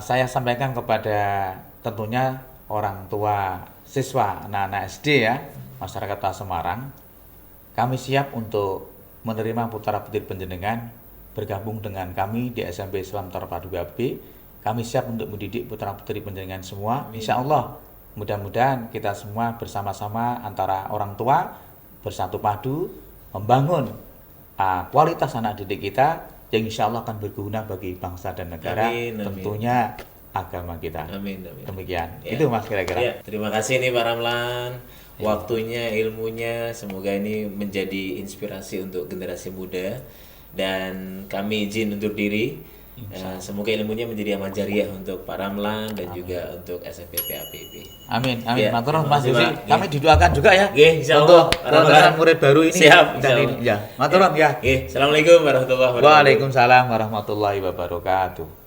saya sampaikan kepada tentunya orang tua siswa anak-anak SD ya, masyarakat Kota Semarang, kami siap untuk menerima putra-putri panjenengan bergabung dengan kami di SMP Islam Terpadu PAPB. Kami siap untuk mendidik putra-putri panjenengan semua. Insya Allah, mudah-mudahan kita semua bersama-sama antara orang tua bersatu padu membangun kualitas anak didik kita yang insya Allah akan berguna bagi bangsa dan negara, Amin, amin. tentunya agama kita. Amin, amin. Demikian. Ya. Itu Mas kira-kira. Ya, terima kasih nih Pak Ramlan. Waktunya, ilmunya, semoga ini menjadi inspirasi untuk generasi muda. Dan kami izin undur diri. Semoga ilmunya menjadi amal jariah untuk Pak Ramlan dan juga untuk SMP PAPB. Amin. Ya, Matur nuwun terima Mas kasih, Yusi. Pak. Kami didoakan juga ya. Nggih, insyaallah. Untuk Pak Ramlan. kedatangan murid baru ini. Siap, Dan insyaallah. ini, ya. Matur nuwun ya. Assalamualaikum warahmatullahi wabarakatuh. Waalaikumsalam warahmatullahi wabarakatuh.